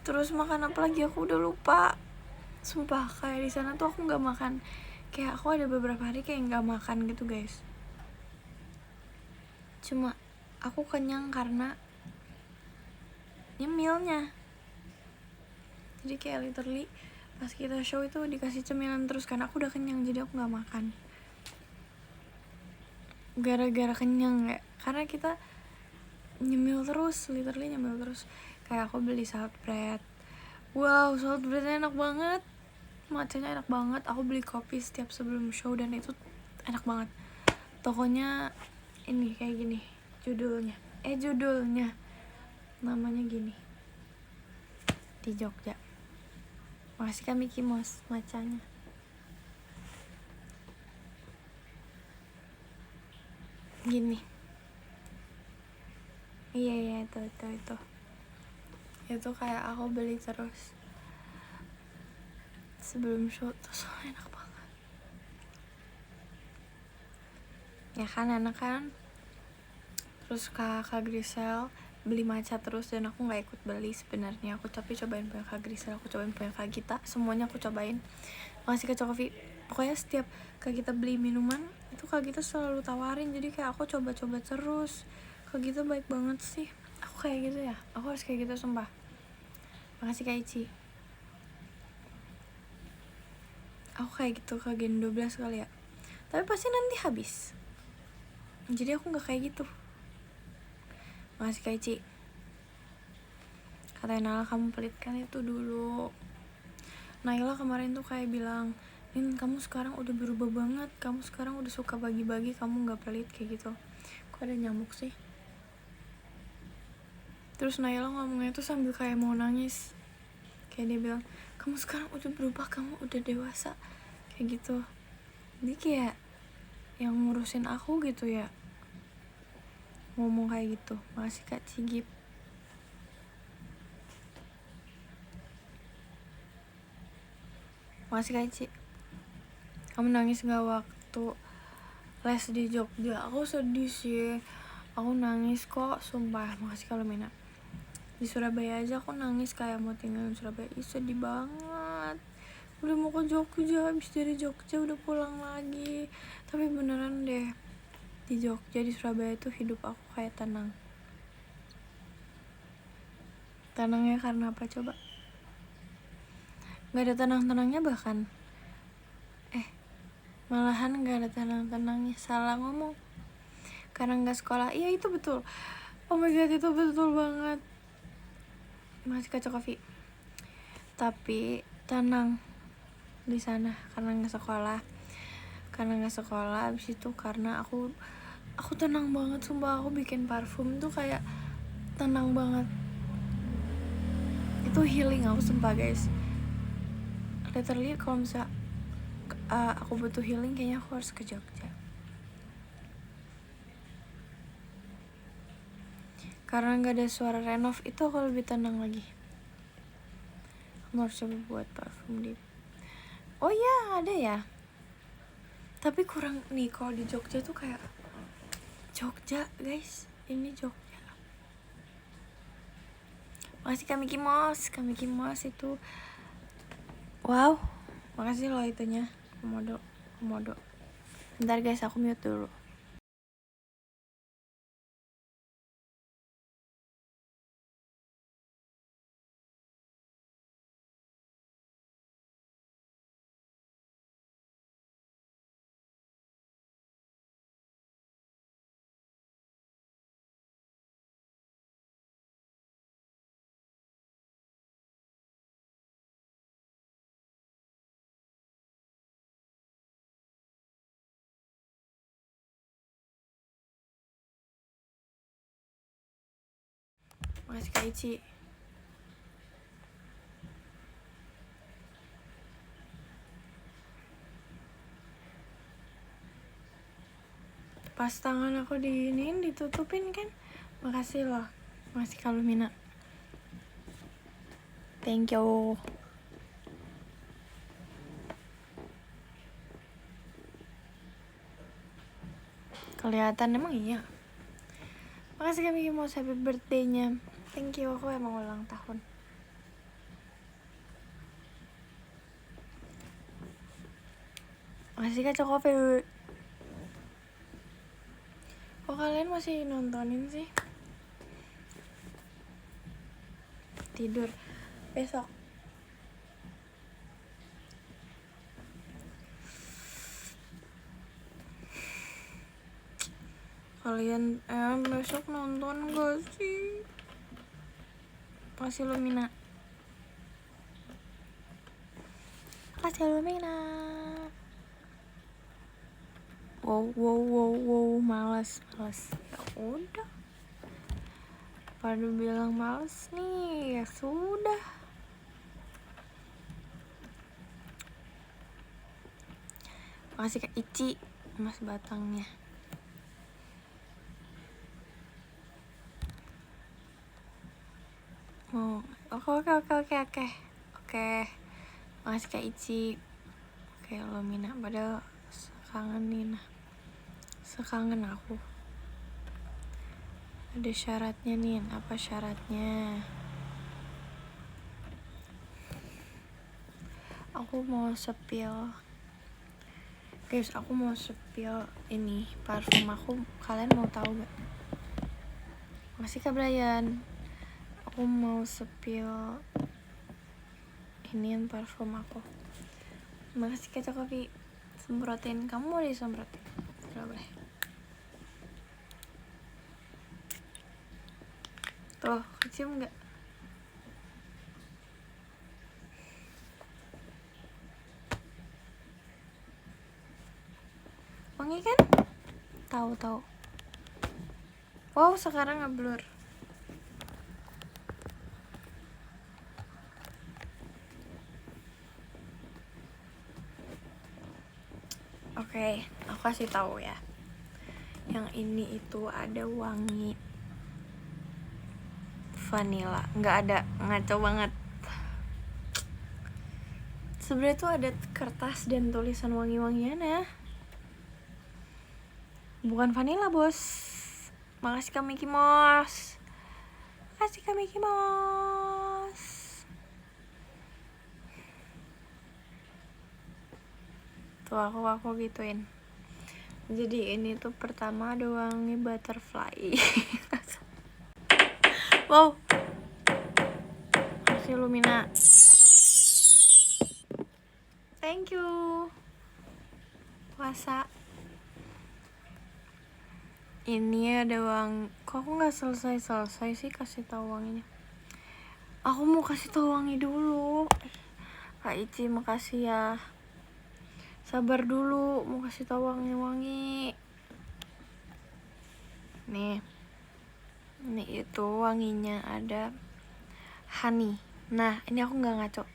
Terus makan apa lagi aku udah lupa. Sumpah kayak di sana tuh aku nggak makan. Kayak aku ada beberapa hari kayak nggak makan gitu guys. Cuma aku kenyang karena nyemilnya. Jadi kayak literally pas kita show itu dikasih cemilan terus, karena aku udah kenyang jadi aku nggak makan. Gara-gara kenyang ya, karena kita nyemil terus, literally nyemil terus. Kayak aku beli salad bread. Wow, salad breadnya enak banget, matchanya enak banget. Aku beli kopi setiap sebelum show dan itu enak banget. Tokonya ini kayak gini judulnya namanya gini di Jogja. Makasih Kak Mickey Mouse macanya. Gini. Iya itu kayak aku beli terus sebelum show tuh, soalnya enak banget ya kan, enak kan. Terus Kak Grisel beli matcha terus dan aku nggak ikut beli sebenarnya. Aku tapi cobain punya Kak Grisel, aku cobain punya Kak Gita, semuanya aku cobain. Makasih Kak Coffee. Pokoknya setiap Kak Gita beli minuman itu Kak Gita selalu tawarin, jadi kayak aku coba-coba terus. Kak Gita baik banget sih. Aku kayak gitu ya, aku harus kayak gitu sumpah. Makasih Kak Ici. Aku kayak gitu ke Gen 12 kali ya, tapi pasti nanti habis, jadi aku gak kayak gitu. Makasih Kak Ici. Kata Nala, kamu pelit kan itu dulu. Naila kemarin tuh kayak bilang, Nin kamu sekarang udah berubah banget, kamu sekarang udah suka bagi-bagi, kamu gak pelit kayak gitu. Kok ada nyamuk sih? Terus Naila ngomongnya tuh sambil kayak mau nangis. Kayak dia bilang, kamu sekarang udah berubah, kamu udah dewasa, kayak gitu. Jadi kayak yang ngurusin aku gitu ya, ngomong kayak gitu. Makasih Kak Cigip. Makasih Kak Ci. Kamu nangis gak waktu les di Jogja? Aku sedih sih, aku nangis kok sumpah. Makasih kalau Mina. Di Surabaya aja aku nangis kayak mau tinggal di Surabaya. Sedih banget, udah mau ke Jogja, habis dari Jogja udah pulang lagi. Tapi beneran deh, di Jogja, di Surabaya tuh hidup aku kayak tenang. Tenangnya karena apa coba? Gak ada tenang-tenangnya bahkan. Malahan gak ada tenang-tenangnya. Salah ngomong. Karena gak sekolah. Iya itu betul. Oh my god, itu betul banget. Masih kacau kopi. Tapi tenang di sana karena gak sekolah. Abis itu karena aku Aku tenang banget, sumpah. Aku bikin parfum tuh kayak tenang banget. Itu healing aku, sumpah guys. Literally kalau misalnya aku butuh healing, kayaknya aku harus ke Jogja. Karena gak ada suara renov, itu aku lebih tenang lagi. Aku harus coba buat parfum di... Oh iya, ada ya. Tapi kurang nih, kalau di Jogja tuh kayak Jogja guys, ini Jogja. Makasih Kami Kimos itu. Wow, makasih loh itunya. Komodo. Bentar guys, aku mute dulu. Makasih Kak Ici. Pas tangan aku diinin, ditutupin kan. Makasih loh. Makasih Kak Lumina. Thank you. Kelihatan emang iya. Makasih Kami mau happy birthday-nya. Thank you, aku emang ulang tahun. Makasih Kak Cokofe. Kok kalian masih nontonin sih? Tidur besok. Kalian besok nonton gak sih? Makasih Lumina. Wow, malas. Ya udah. Pada bilang malas nih, ya sudah. Makasih Kak Ici, Mas batangnya. Oh, oke. Makasih Kak Ici. Oke, Lumina, padahal sekangen aku. Ada syaratnya nih, apa syaratnya? Aku mau sepil. Guys, aku mau sepil ini parfum aku. Kalian mau tahu gak? Makasih Kak Brian. Aku mau sepil inian parfum aku. Makasih Kak Cokopi. Semprotin. Kamu mau disemprotin? Gak boleh. Tuh, kecium gak? Wangi kan? Tahu. Wow, sekarang ngeblur. Oke, aku kasih tahu ya. Yang ini itu ada wangi vanilla, nggak ada, ngaco banget. Sebenarnya tuh ada kertas dan tulisan wangi-wangian ya. Bukan vanilla bos. Makasih Kak Mickey Mouse. Tuh aku gituin. Jadi ini tuh pertama ada wangi butterfly. Wow. Makasih Lumina. Thank you. Puasa. Ini ada wangi. Kok aku nggak selesai sih kasih tahu wanginya? Aku mau kasih tahu wangi dulu. Kak Ici makasih ya. Sabar dulu, mau kasih tahu wangi-wangi. Nih itu wanginya ada honey. Nah ini aku nggak ngaco,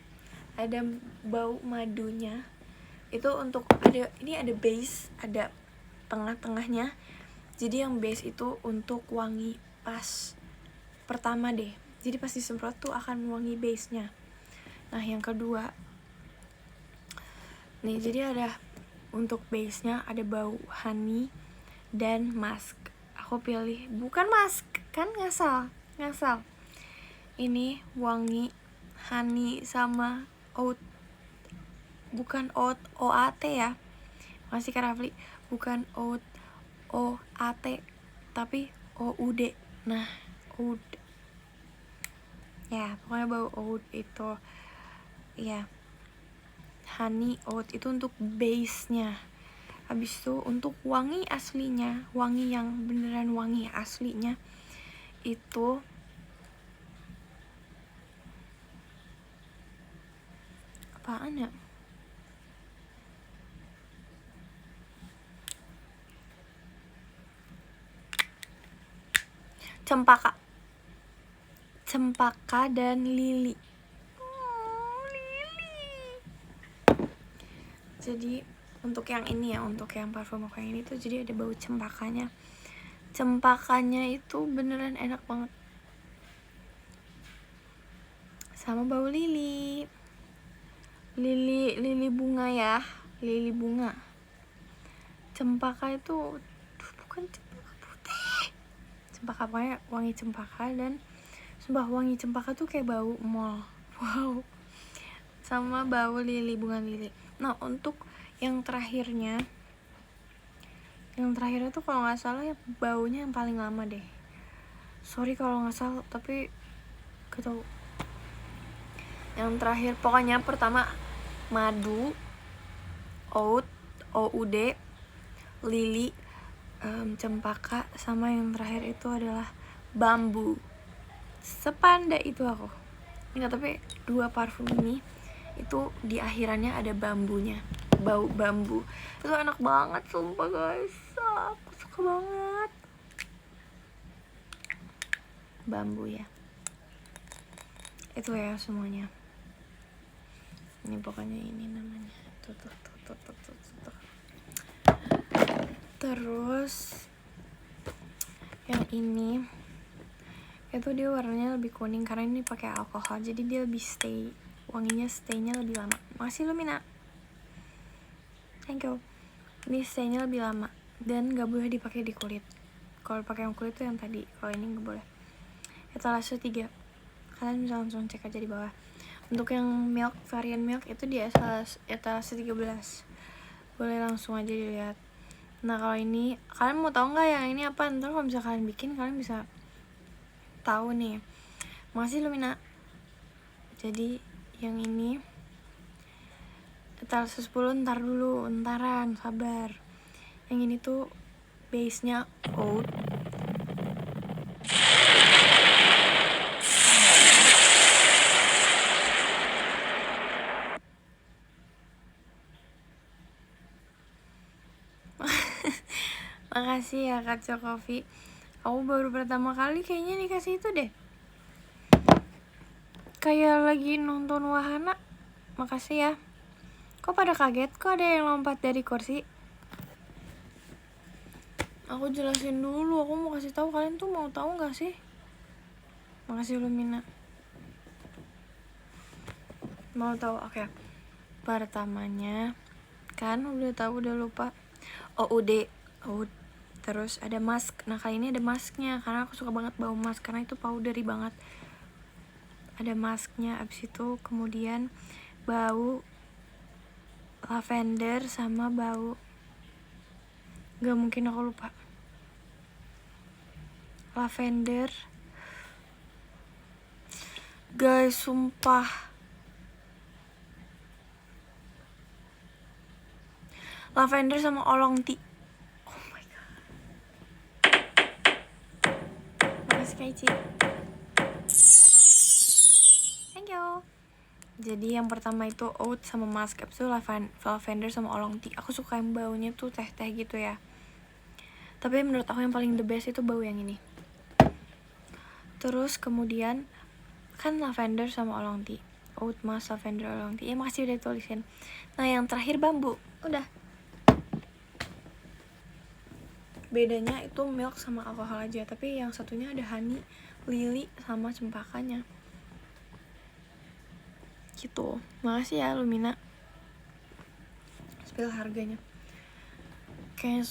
ada bau madunya. Itu untuk ini ada base, ada tengah-tengahnya. Jadi yang base itu untuk wangi pas pertama deh, jadi pas disemprot tuh akan wangi base nya. Nah yang kedua nih, jadi ada untuk base nya ada bau honey dan musk. Aku pilih bukan musk kan, ngasal. Ini wangi honey sama oat, bukan oat OAT ya, masih Karafli, bukan oat OAT tapi OUD. Nah oud ya, pokoknya bau oud itu ya, honey oat itu untuk base nya. Habis itu untuk wangi aslinya, wangi yang beneran wangi aslinya itu apaan ya, cempaka dan lili. Jadi untuk yang ini ya, untuk yang parfum aku yang ini tuh jadi ada bau cempakanya. Cempakanya itu beneran enak banget, sama bau lili bunga ya, lili bunga. Cempaka itu bukan cempaka putih, cempaka, pokoknya wangi cempaka. Dan sumpah wangi cempaka tuh kayak bau mall. Wow. Sama bau lili, bunga lili. Nah untuk yang terakhirnya tuh kalau nggak salah ya baunya yang paling lama deh, sorry kalau nggak salah tapi ketau. Yang terakhir pokoknya pertama madu, oud, OUD, lili, cempaka, sama yang terakhir itu adalah bambu. Sepanda itu aku. Enggak, tapi dua parfum ini itu di akhirannya ada bambunya, bau bambu. Itu enak banget sumpah guys, aku suka banget bambu ya. Itu ya semuanya. Ini pokoknya ini namanya. Tuh. Terus yang ini itu dia warnanya lebih kuning karena ini pakai alkohol, jadi dia lebih stay, wanginya stay-nya lebih lama. Makasih Lumina, thank you. Ini stay-nya lebih lama dan gak boleh dipakai di kulit. Kalau pakai yang kulit tuh yang tadi, kalau ini gak boleh. Etalase 3, kalian bisa langsung cek aja di bawah. Untuk yang milk, varian milk itu di etalase 13, boleh langsung aja dilihat. Nah kalau ini, kalian mau tahu nggak yang ini apa? Ntar kalau bisa kalian bikin, kalian bisa tahu nih. Makasih Lumina. Jadi yang ini etalase 10, ntar dulu, entaran, sabar. Yang ini tuh base nya oat, makasih ya Kak Cokofi. Aku baru pertama kali kayaknya dikasih itu deh, kayak lagi nonton wahana. Makasih ya. Kok pada kaget? Kok ada yang lompat dari kursi? Aku jelasin dulu, aku mau kasih tahu, kalian tuh mau tahu nggak sih? Makasih Lumina. Mau tahu? Oke. Pertamanya kan udah tahu, udah lupa. OUD. Terus ada mask. Nah kali ini ada masknya karena aku suka banget bau mask, karena itu powdery banget. Ada masknya. Abis itu kemudian bau lavender sama bau, gak mungkin aku lupa, lavender guys, sumpah. Lavender sama oolong tea. Oh my god. Makasih Kaici, thank you. Jadi yang pertama itu oat sama musk, abis itu lavender sama oolong tea. Aku suka yang baunya tuh teh-teh gitu ya. Tapi menurut aku yang paling the best itu bau yang ini. Terus kemudian kan lavender sama oolong tea, oat mask, lavender, oolong tea. Makasih udah tulisin. Nah yang terakhir bambu. Udah. Bedanya itu milk sama alkohol aja, tapi yang satunya ada honey, lili, sama cempakanya. Gitu. Makasih ya Lumina. Spill harganya. Kayaknya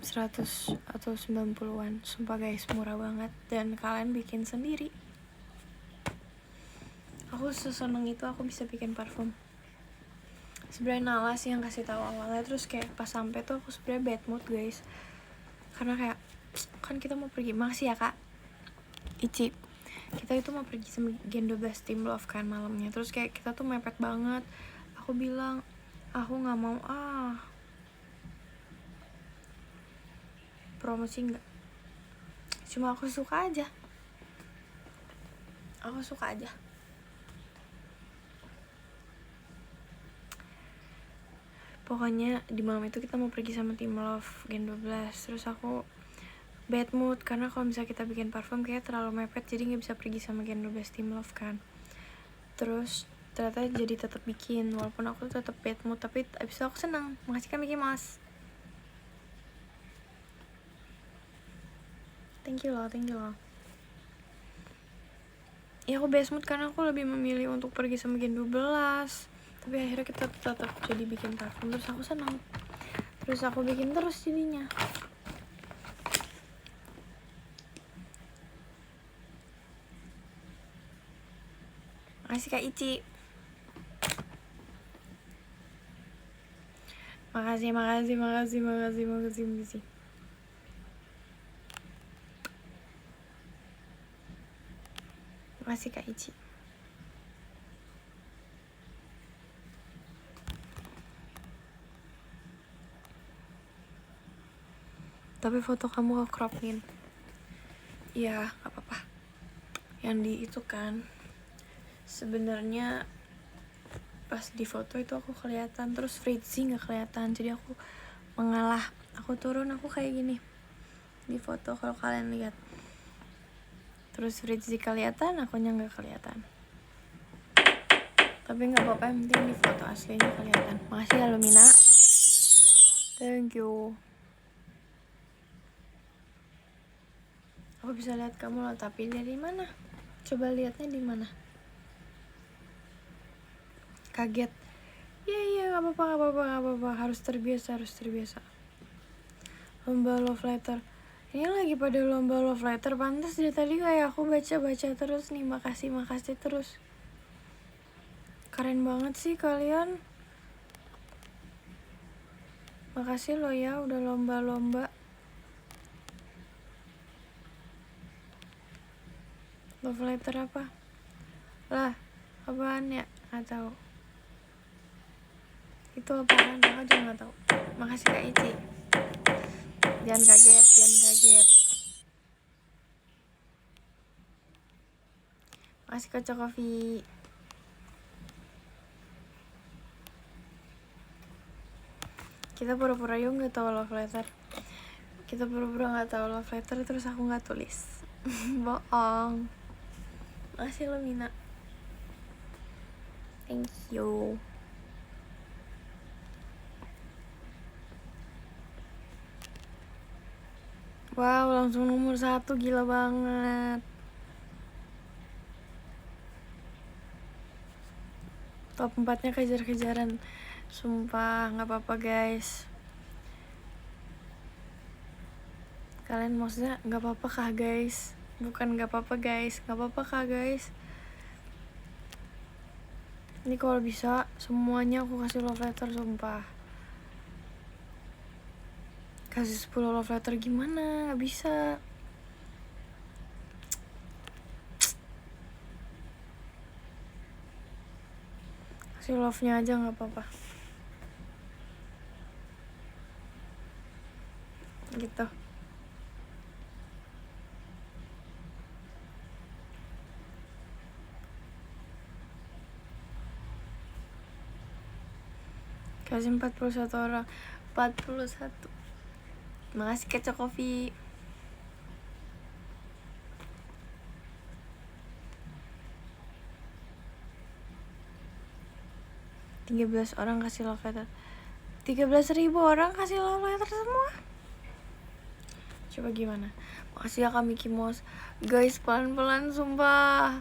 100 atau 90-an. Sumpah guys, murah banget. Dan kalian bikin sendiri. Aku seseneng itu aku bisa bikin parfum. Sebenarnya Nala sih yang kasih tahu awalnya, terus kayak pas sampai tuh aku sebenarnya bad mood guys. Karena kayak kan kita mau pergi, makasih ya Kak Ici. Kita itu mau pergi sama Gen 12 Team Love kan malamnya. Terus kayak kita tuh mepet banget. Aku bilang, aku nggak mau promosi nggak, cuma aku suka aja, pokoknya di malam itu kita mau pergi sama Team Love Gen 12. Terus aku bad mood karena kalau misalnya kita bikin parfum kayak terlalu mepet, jadi nggak bisa pergi sama Gen 12 Team Love kan. Terus ternyata jadi tetap bikin walaupun aku tetap bad mood, tapi abis itu aku senang. Makasih Kak Mickey Mouse. Thank you loh. Ya aku bad mood karena aku lebih memilih untuk pergi sama Gen 12. Tapi akhirnya kita tetap jadi bikin parfum, terus aku senang. Terus aku bikin terus jadinya. Makasih Kak Ici. Makasih. Makasih Kak Ici. Tapi foto kamu ke cropin. Iya, gak apa-apa. Yang di itu kan, sebenarnya pas di foto itu aku kelihatan, terus Fritzy nggak kelihatan, jadi aku mengalah. Aku turun, aku kayak gini di foto kalau kalian lihat. Terus Fritzy kelihatan, akunya nggak kelihatan. Tapi nggak apa-apa, yang penting di foto aslinya kelihatan. Makasih ya Lumina. Thank you. Aku bisa lihat kamu loh, tapi dari mana? Coba lihatnya di mana? Kaget. Iya, nggak apa-apa. Harus terbiasa. Lomba love letter. Ini lagi pada lomba love letter, pantas dari tadi kayak aku baca terus nih. Makasih terus. Keren banget sih kalian. Makasih lo ya udah lomba-lomba. Love letter apa? Lah, apaan ya? Nggak tahu. Itu apaan? Aku juga nggak tahu. Makasih Kak Ici. Jangan kaget. Makasih Kak Cokofi. Kita pura-pura yuk nggak tahu love letter. Kita pura-pura nggak tahu love letter, terus aku nggak tulis. Bohong. Makasih lo Mina. Thank you. Wow, langsung nomor 1, gila banget. Top 4-nya kejar-kejaran. Sumpah, gak apa-apa guys. Kalian maksudnya gak apa-apa kah guys? Bukan gak apa-apa guys, gak apa-apa kah guys? Ini kalau bisa semuanya aku kasih love letter, sumpah. Kasih 10 love letter gimana? Gak bisa. Kasih love-nya aja gak apa-apa. Gitu. Kasih 41 orang. 41. Makasih Kak Cokofi. $13 orang kasih love letter. 13.000 orang kasih love letter semua. Coba gimana? Makasih ya Kak Mickey Mouse. Guys, pelan-pelan sumpah.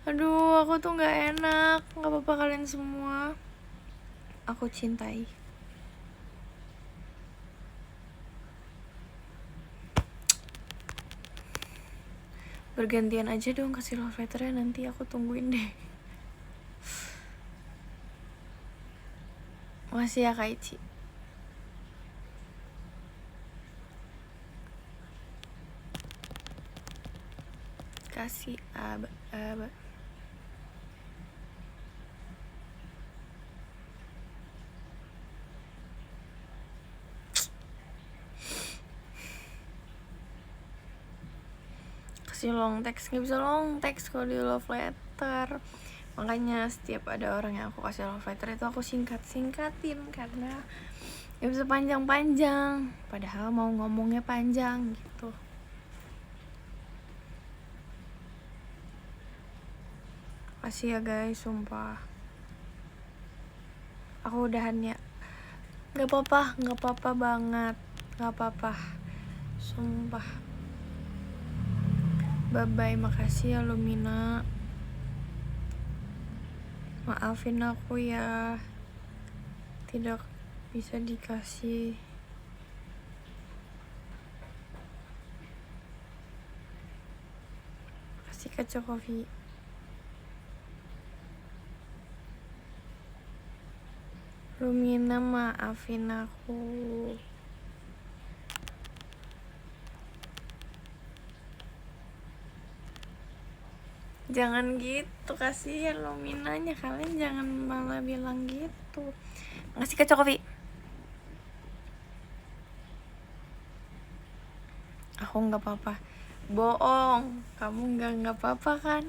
Aduh, aku tuh gak enak. Gak apa-apa kalian semua. Aku cintai. Bergantian aja dong kasih love letternya, nanti aku tungguin deh. Makasih ya Kak Ici. Kasih aba. Kasih long text, nggak bisa long text kalau di love letter. Makanya setiap ada orang yang aku kasih love letter itu aku singkatin karena nggak bisa panjang-panjang. Padahal mau ngomongnya panjang gitu. Kasih ya guys, sumpah. Aku udahan ya. Nggak apa-apa banget, nggak apa-apa. Sumpah. Bye-bye, makasih ya Lumina. Maafin aku ya, tidak bisa dikasih. Kasih Kak Cokofi. Lumina, maafin aku. Jangan gitu, kasihan Luminanya. Kalian jangan malah bilang gitu. Makasih Kak Cokofi. Aku nggak apa-apa. Bohong, kamu nggak apa-apa kan?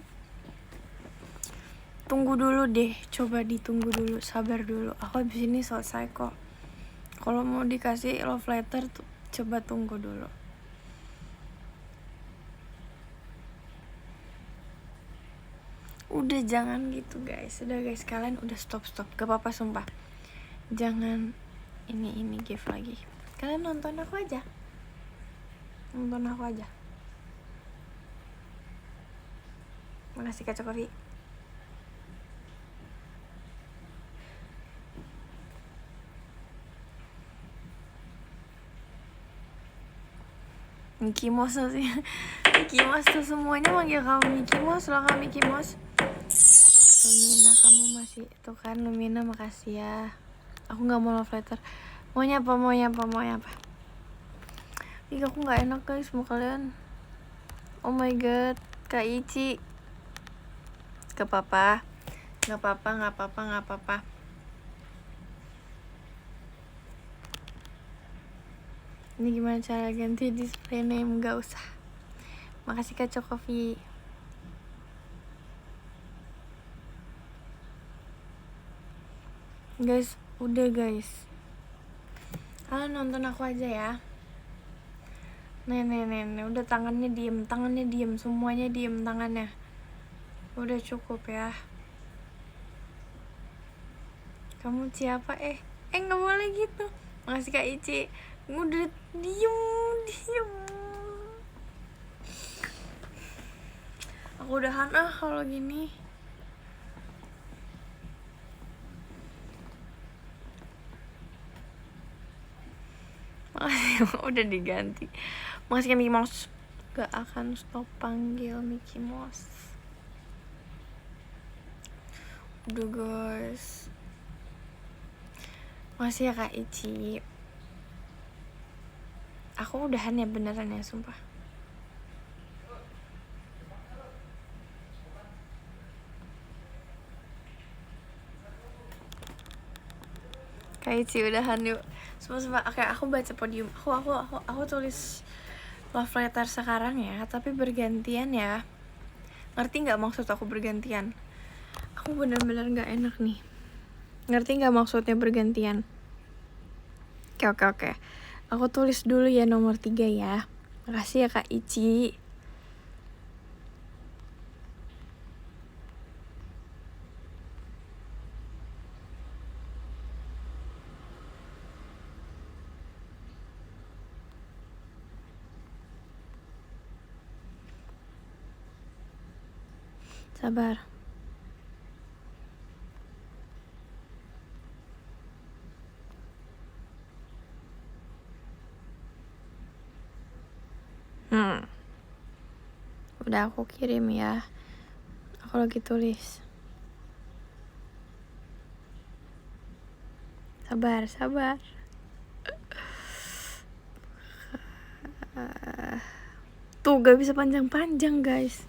Tunggu dulu deh, coba ditunggu dulu, sabar dulu. Aku abis ini selesai kok. Kalau mau dikasih love letter tuh, coba tunggu dulu. Udah jangan gitu guys. Udah guys, kalian udah stop. Gak apa-apa sumpah. Jangan ini give lagi. Kalian nonton aku aja. Makasih Kak Cokofi. Mickey Mouse sih. Mickey Mouse tuh semuanya manggil kamu Mickey Mouse loh, Kak Mickey Mouse. Lumina, kamu masih tuh kan. Lumina, makasih ya. Aku nggak mau love letter. Maunya apa? Ih, aku nggak enak guys sama kalian. Oh my god, Kak Ici. Gak apa-apa. Ini gimana cara ganti display name? Gak usah. Makasih Kak Cokofi. Guys, udah guys. Kalian nonton aku aja ya. Nih, udah tangannya diem, semuanya diem tangannya. Udah cukup ya. Kamu siapa? Nggak boleh gitu. Makasih Kak Ici. Udah diem. Aku udahan kalau gini. Makasih, udah diganti. Makasih Mickey Mouse. Gak akan stop panggil Mickey Mouse. Udah guys. Makasih ya Kak Ici. Aku udahan ya, beneran ya, sumpah. Kak Ici udahan yuk. Sumpah. Oke, aku baca podium. Aku tulis love letter sekarang ya, tapi bergantian ya. Ngerti nggak maksud aku bergantian? Aku bener-bener nggak enak nih. Ngerti nggak maksudnya bergantian? Oke. Aku tulis dulu ya nomor 3 ya. Makasih ya Kak Ici. Sabar. Udah aku kirim ya. Aku lagi tulis. Sabar. Tuh gak bisa panjang-panjang guys.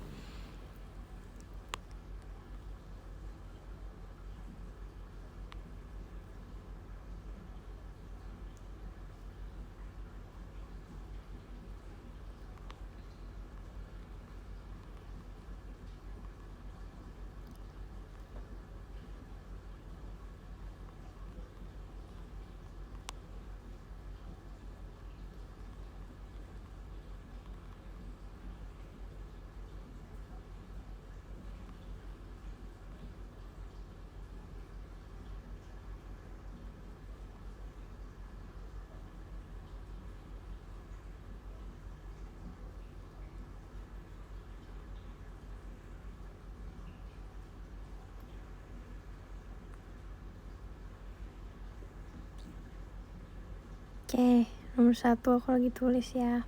Oke, nomor 1 aku lagi tulis ya.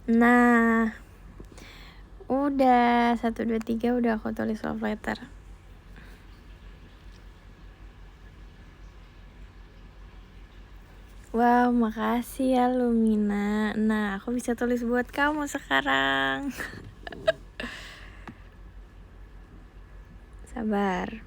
Nah, udah 1, 2, 3 udah aku tulis love letter. Wow, makasih ya Lumina. Nah, aku bisa tulis buat kamu sekarang. Sabar.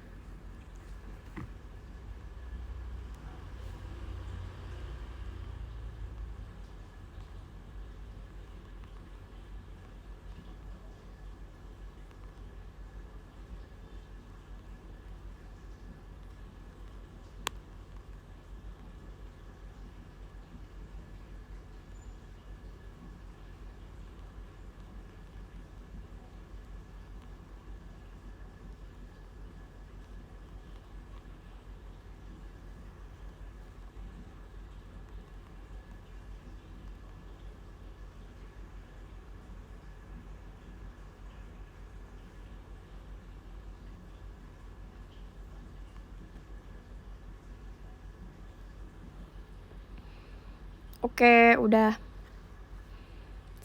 Oke, udah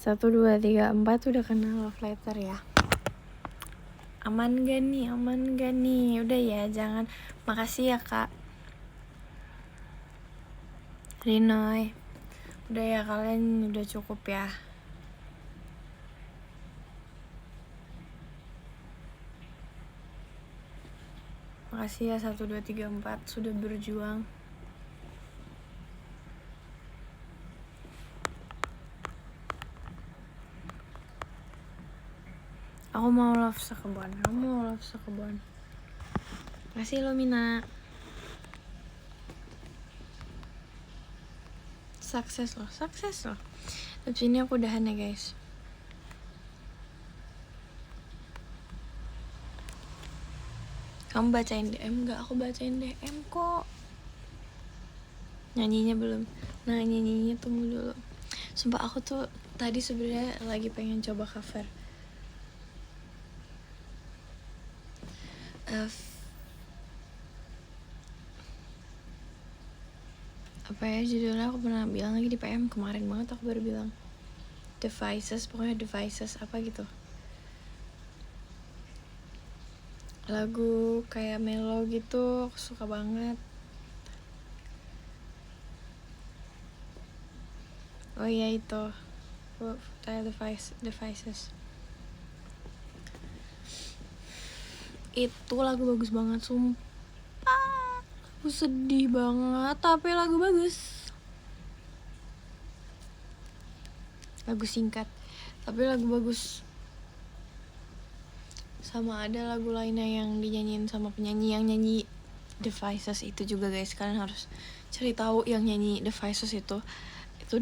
1, 2, 3, 4 udah kena love letter ya. Aman gak nih? Udah ya, jangan. Makasih ya Kak Rinoy. Udah ya, kalian udah cukup ya. Makasih ya 1, 2, 3, 4 sudah berjuang. Aku mau love sekebon. Makasih lo Mina. Sukses loh. Abis ini aku udahan ya guys. Kamu bacain DM gak? Aku bacain DM kok. Nyanyinya belum. Nah, nyanyinya tunggu dulu. Sumpah aku tuh tadi sebenarnya lagi pengen coba cover apa ya judulnya, aku pernah bilang lagi di PM kemarin banget, aku baru bilang pokoknya devices apa gitu, lagu kayak mellow gitu, aku suka banget. Oh iya itu devices itu lagu bagus banget sumpah. Sedih banget, tapi lagu bagus. Lagu singkat, tapi lagu bagus. Sama ada lagu lainnya yang dinyanyiin sama penyanyi yang nyanyi The Voices itu juga guys. Kalian harus cari tahu yang nyanyi The Voices itu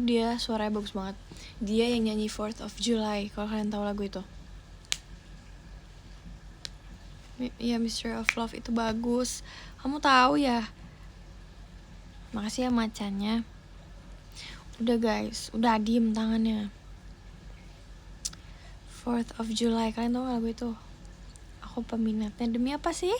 dia suaranya bagus banget. Dia yang nyanyi 4th of July, kalau kalian tahu lagu itu. Ya, Mystery of Love itu bagus. Kamu tahu ya? Makasih ya macannya. Udah guys, udah diem tangannya. 4th of July, kalian tahu lagu itu? Aku peminatnya. Demi apa sih?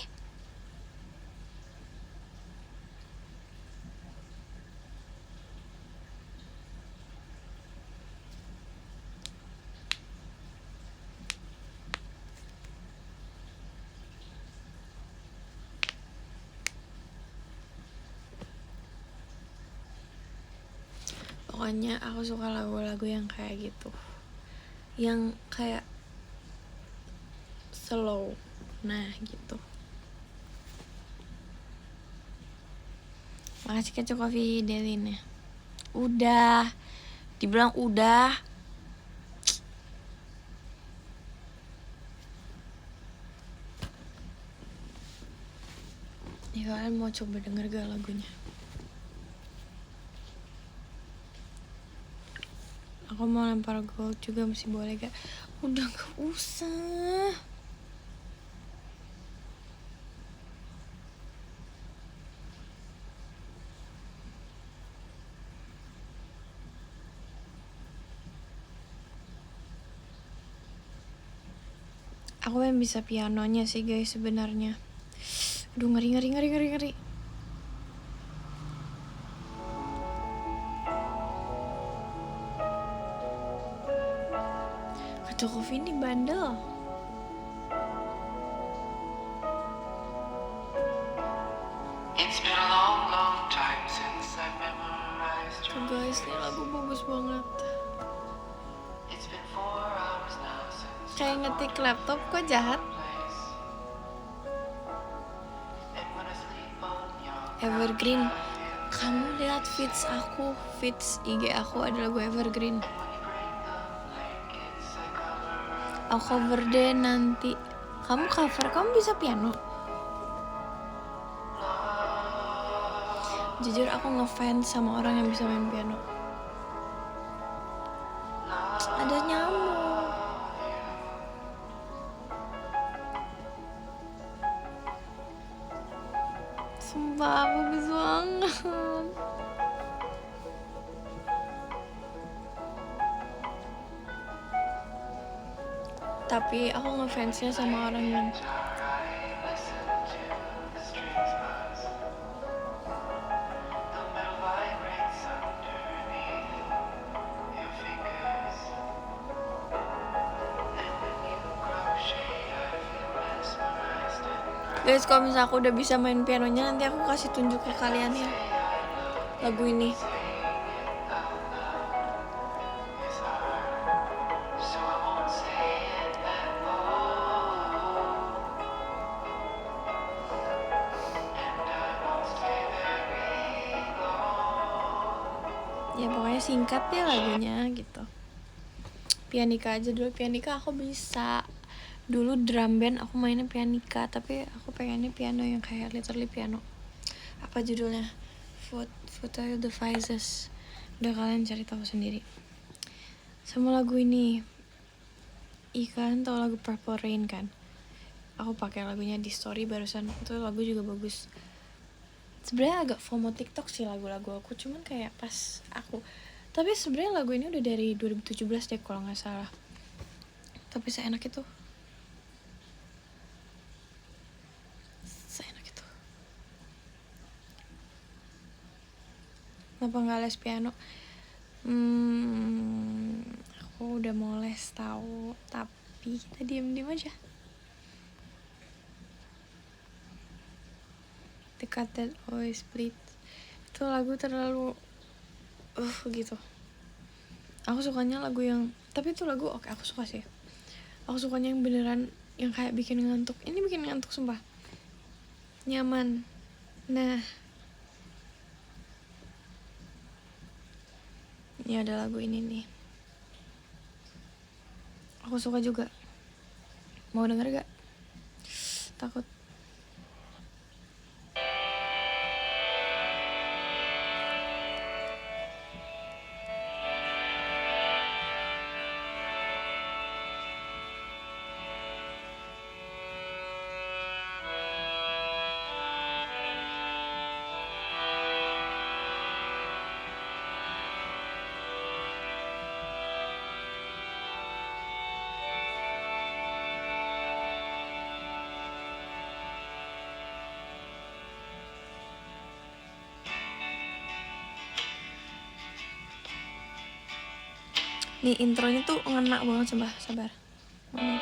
Pokoknya aku suka lagu-lagu yang kayak gitu, yang kayak slow. Nah gitu. Makasih Kecok Coffee Delin ya. Udah dibilang udah. Ya kalian mau coba denger gak lagunya? Aku mau lempar gold juga, masih boleh gak? Udah gak usah. Aku yang bisa pianonya sih guys sebenarnya. Aduh ngeri. Kacau Coffee ini bandel. Tuh guys, ini lagu bagus banget. Kayak ngetik laptop, kok jahat? Evergreen. Kamu lihat feeds aku, feeds IG aku ada lagu Evergreen. Aku cover deh nanti. Kamu cover, kamu bisa piano? Jujur aku ngefans sama orang yang bisa main piano. Ada nyamuk. Sumpah bagus banget. Tapi aku ngefansnya sama orang yang guys, kalau misalnya aku udah bisa main pianonya, nanti aku kasih tunjuk ke kalian ya lagu ini. Ya pokoknya singkat deh lagunya gitu. Pianika aja dulu. Pianika aku bisa. Dulu drum band aku mainnya pianika, tapi aku pengennya piano yang kayak literally piano. Apa judulnya? Future Devices. Udah kalian cari tahu sendiri. Sama lagu ini. Kalian tahu lagu Purple Rain kan? Aku pakai lagunya di story barusan. Itu lagu juga bagus. Sebenarnya agak FOMO TikTok sih lagu-lagu aku, cuman kayak pas aku. Tapi sebenarnya lagu ini udah dari 2017 deh kalau nggak salah. Tapi seenak itu. Kenapa nggak les piano? Aku udah mau les tahu, tapi kita diem aja. The Cat That Always Bleeds itu lagu terlalu gitu. Aku sukanya lagu yang, tapi itu lagu oke, aku suka sih. Aku sukanya yang beneran yang kayak bikin ngantuk. Ini bikin ngantuk sumpah. Nyaman. Nah Ini ada lagu ini nih, aku suka juga. Mau denger gak? Takut. Nih intronya tuh ngena banget, sumpah. Sabar. Nih,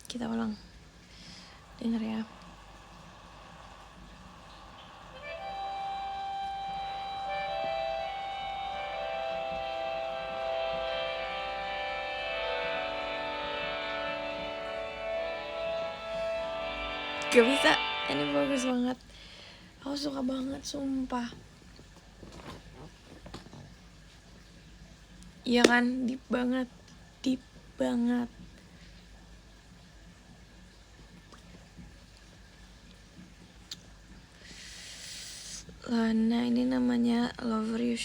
kita ulang. Denger ya. Gak bisa, ini bagus banget. Aku suka banget, sumpah. Iya kan, deep banget. Deep banget. Lana, ini namanya Lover You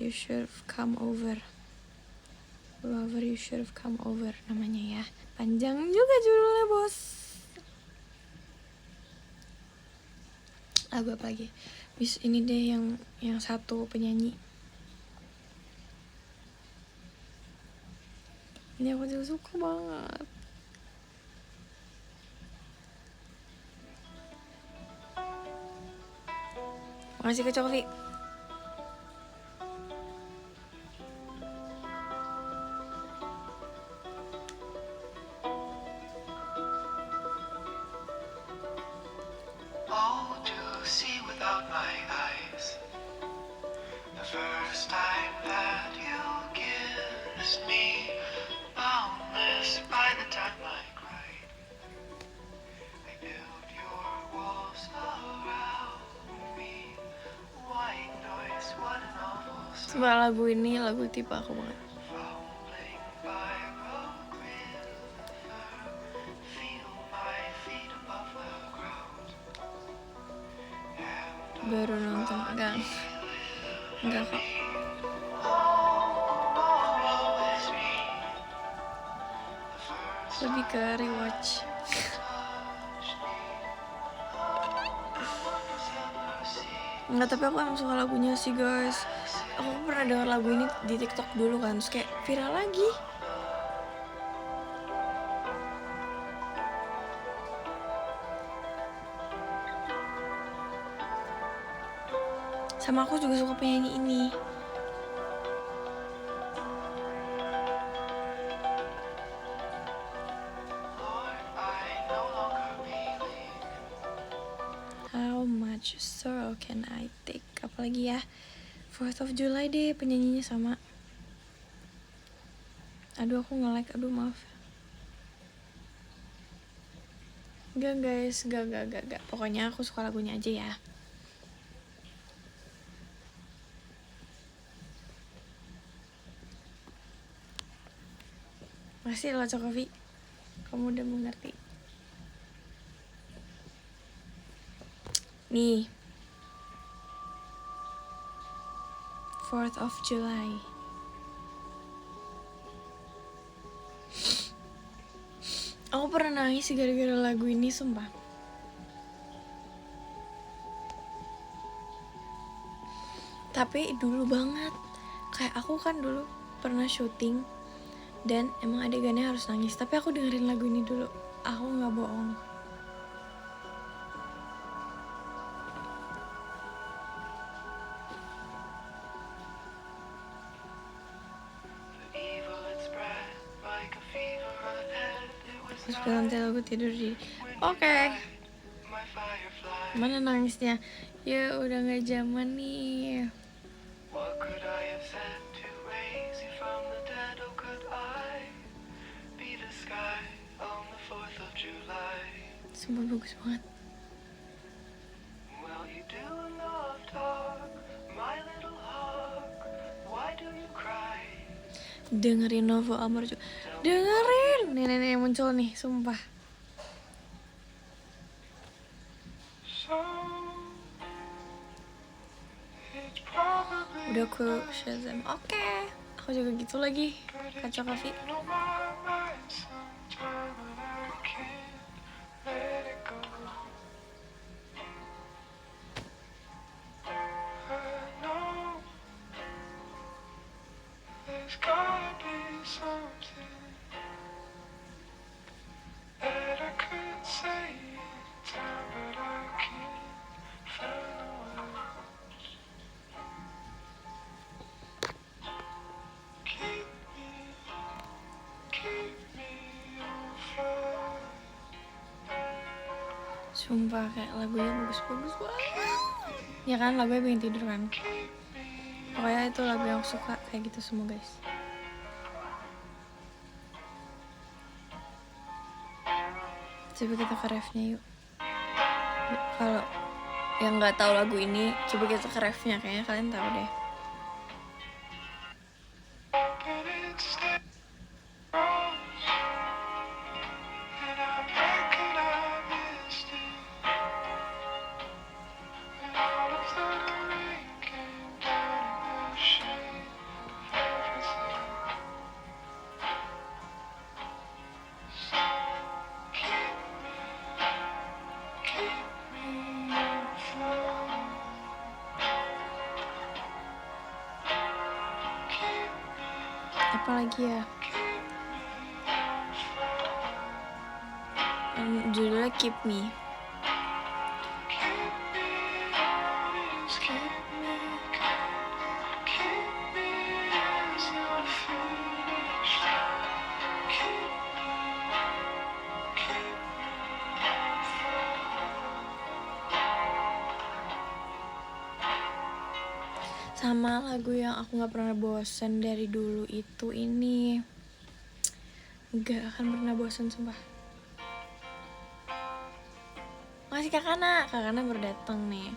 Should Come Over. Lover You Should Come Over namanya ya. Panjang juga judulnya, bos. Lagu apa lagi? Bis ini deh yang satu penyanyi. Ini aku juga suka banget. Makasih ke Covi. Oh, to see without my eyes, the first time that you kissed me, boundless by the time I cried. I built your walls around me, white noise, what an awful sound. Sumpah lagu ini lagu tipe aku banget. Fumbling by a river, feel my feet above the ground. Baru nonton, enggak kok. Lebih ke rewatch. Enggak, tapi aku emang suka lagunya sih, guys. Aku pernah dengar lagu ini di TikTok dulu kan, terus kayak viral lagi. Sama aku juga suka penyanyi ini. How much sorrow can I take? Apalagi ya, 4th of July deh penyanyinya sama. Aduh, aku nge-like, aduh maaf. Enggak guys, enggak. Pokoknya aku suka lagunya aja ya. Makasih loh Cokovi, kamu udah mengerti. Nih, 4th of July. Aku pernah nangis gara-gara lagu ini, sumpah. Tapi dulu banget. Kayak aku kan dulu pernah syuting dan emang adegannya harus nangis. Tapi aku dengerin lagu ini dulu. Aku gak bohong. Terus nanti lagu tidur di. Oke. Mana nangisnya? Ya udah gak zaman nih. Sumpah bagus banget. Well, you do love talk, my little hawk. Why do you Dengerin Novo Amor juga. Dengerin. Nenek-nenek muncul nih, sumpah. So it's probably Udah aku Shazam. Oke. Aku juga gitu lagi. Kacau Kavi. on my mind sometime and I can't let it go. I know there's gotta be something that I could say in time, but I can't find the words. Keep me afloat. Sumpah kayak lagunya bagus-bagus banget. Ya kan lagunya bikin tidur kan. Pokoknya itu lagu yang suka kayak gitu semua guys. Coba kita ke refnya yuk. Kalau yang nggak tahu lagu ini, coba kita ke refnya, kayaknya kalian tahu deh. And instead rose, and I reckon I missed it. And all of the rain came down in the shade of everything. So keep me afloat. Keep Apa lagi ya? Judulnya Keep Me. Sama lagu yang aku gak pernah bosan dari dulu itu ini. Gak akan pernah bosan sumpah. Makasih Kakana baru datang nih.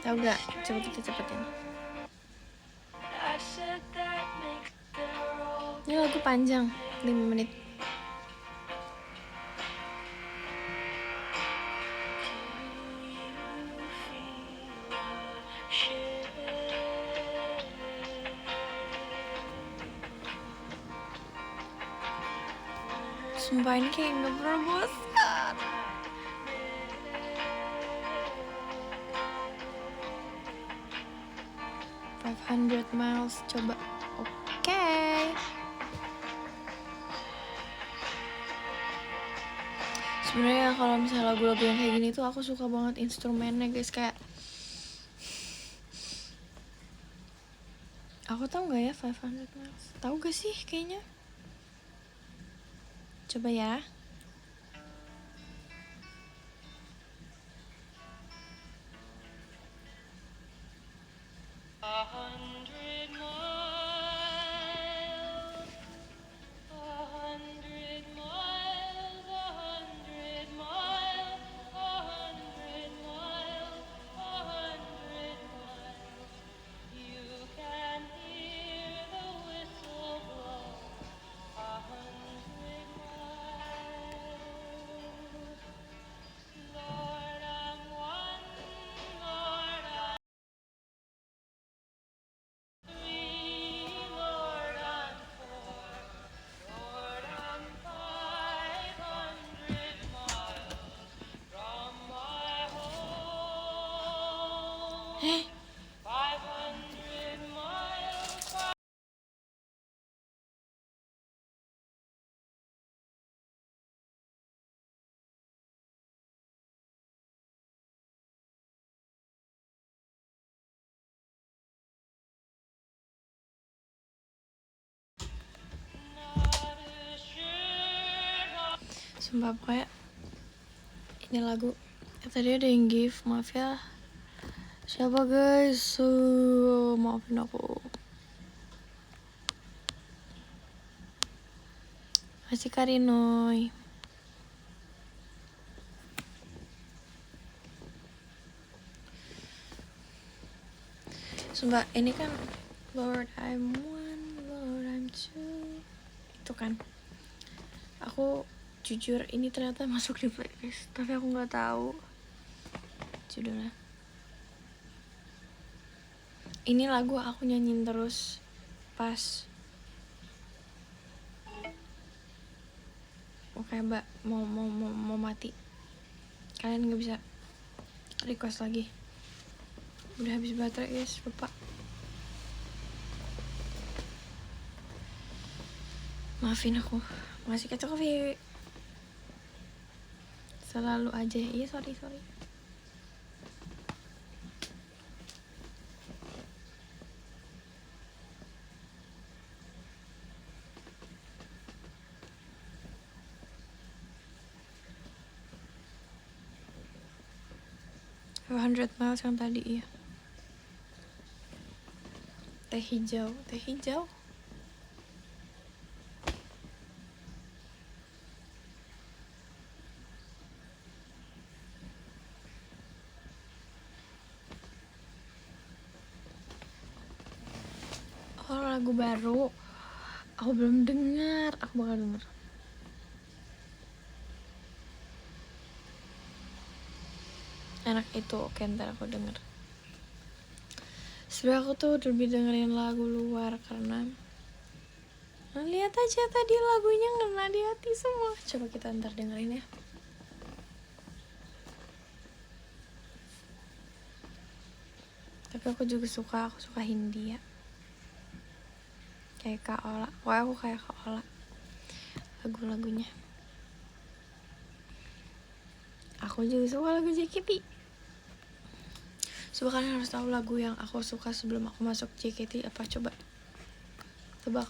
Tahu gak? Coba kita cepetin. Ini lagu panjang, 5 menit. Sumpah ini kayak gak pernah bosan. "500 Miles", coba. Oke. Sebenarnya kalau misalnya lagu-lagu yang kayak gini tuh aku suka banget instrumennya guys, kayak aku tahu nggak ya 500 Miles? Tahu gak sih kayaknya? Coba ya. Sumpah pokoknya ini lagu tadi ada yang give, maaf ya. Siapa guys? Maafin aku. Masih Karinoy. Sumpah ini kan Lord I'm one, Lord I'm two, itu kan. Aku jujur ini ternyata masuk di playlist, tapi aku nggak tahu judulnya. Ini lagu aku nyanyiin terus pas kayak mau mati. Kalian nggak bisa request lagi. Udah habis baterai guys, lupa. Maafin aku, masih kacau kopi. Selalu aja, iya sorry. Five 100 miles yang tadi, iya. Teh hijau. Oh, lagu baru. Aku belum dengar, aku bakal denger. Enak itu, oke ntar aku denger. Sebenernya aku tuh lebih dengerin lagu luar karena lihat aja tadi lagunya ngena di hati semua. Coba kita ntar dengerin ya. Tapi aku juga suka Hindia. Kayak Kak Ola. Wah, aku kayak Kak Ola. Lagu-lagunya. Aku juga suka lagu JKT. Coba kalian harus tahu lagu yang aku suka sebelum aku masuk JKT apa, coba tebak.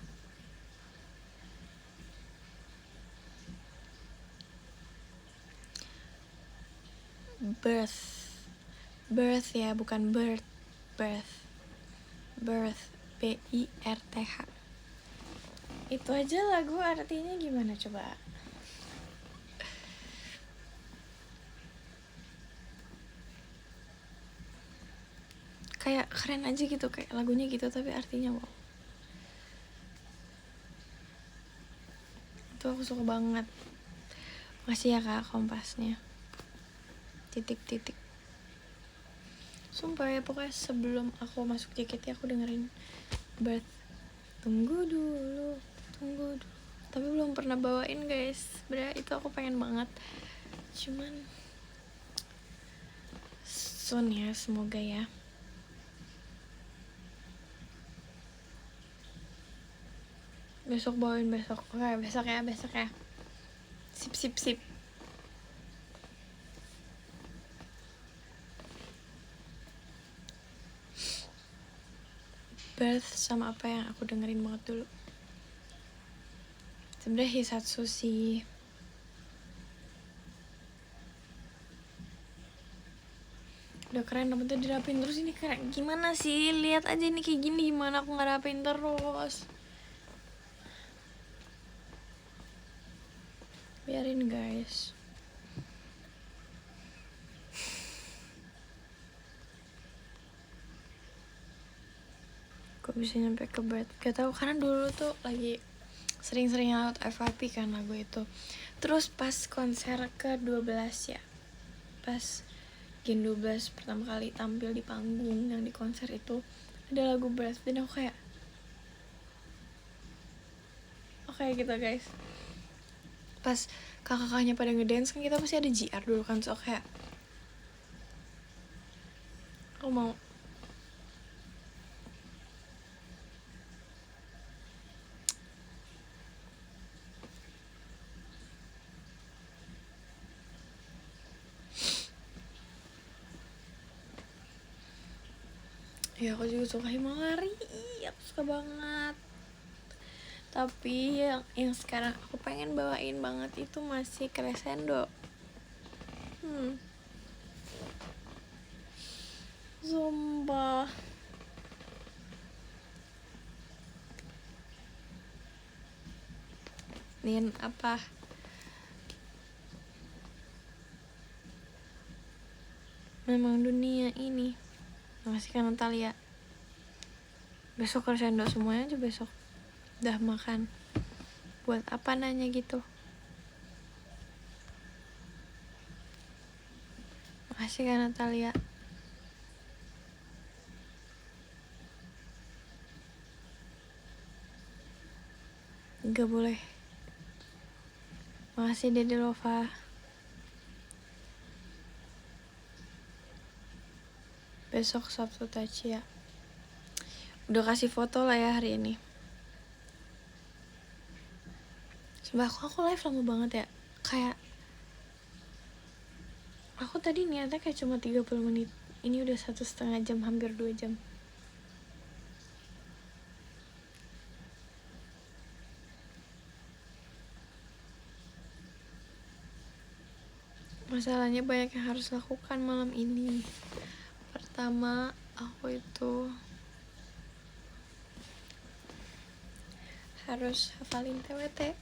Birth ya, bukan birth. BIRTH. Itu aja lagu artinya gimana coba? Kayak keren aja gitu, kayak lagunya gitu tapi artinya wow. Itu aku suka banget. Makasih ya Kak kompasnya. Titik. Sumpah ya, pokoknya sebelum aku masuk JKT aku dengerin Birth. Tunggu dulu. Tapi belum pernah bawain guys. Sebenernya itu aku pengen banget. Cuman soon ya, semoga ya. Besok bawain besok. Oke, besok ya. Sip. Birth sama apa yang aku dengerin banget dulu. Sebenernya Hisatsu sih. Udah keren, dapetnya dirapin terus. Ini keren gimana sih? Lihat aja ini kayak gini, gimana aku nggak rapin terus. Biarin guys. Kok bisa nyampe ke Birth? Gak tau, karena dulu tuh lagi sering-sering out FYP kan lagu itu. Terus pas konser ke-12 ya, pas Gen 12 pertama kali tampil di panggung yang di konser itu ada lagu Birth, dan aku kayak oke gitu guys. Pas kakak-kakaknya pada ngedance kan kita pasti ada GR dulu kan, so kayak aku mau ya. Aku juga suka Himawari, aku suka banget. Tapi yang sekarang aku pengen bawain banget itu masih Crescendo. Sumpah. Nin apa? Memang dunia ini. Makasih kan Natalia. Besok crescendo semuanya aja besok. Udah makan. Buat apa nanya gitu? Makasih kan Natalia. Gak boleh. Makasih Dede Lova. Besok Sabtu Tachia. Udah kasih foto lah ya hari ini. Sumpah aku live lama banget ya. Kayak aku tadi niatnya kayak cuma 30 menit. Ini udah 1,5 jam, hampir 2 jam. Masalahnya banyak yang harus lakukan malam ini. Pertama, aku itu harus hafalin TWT.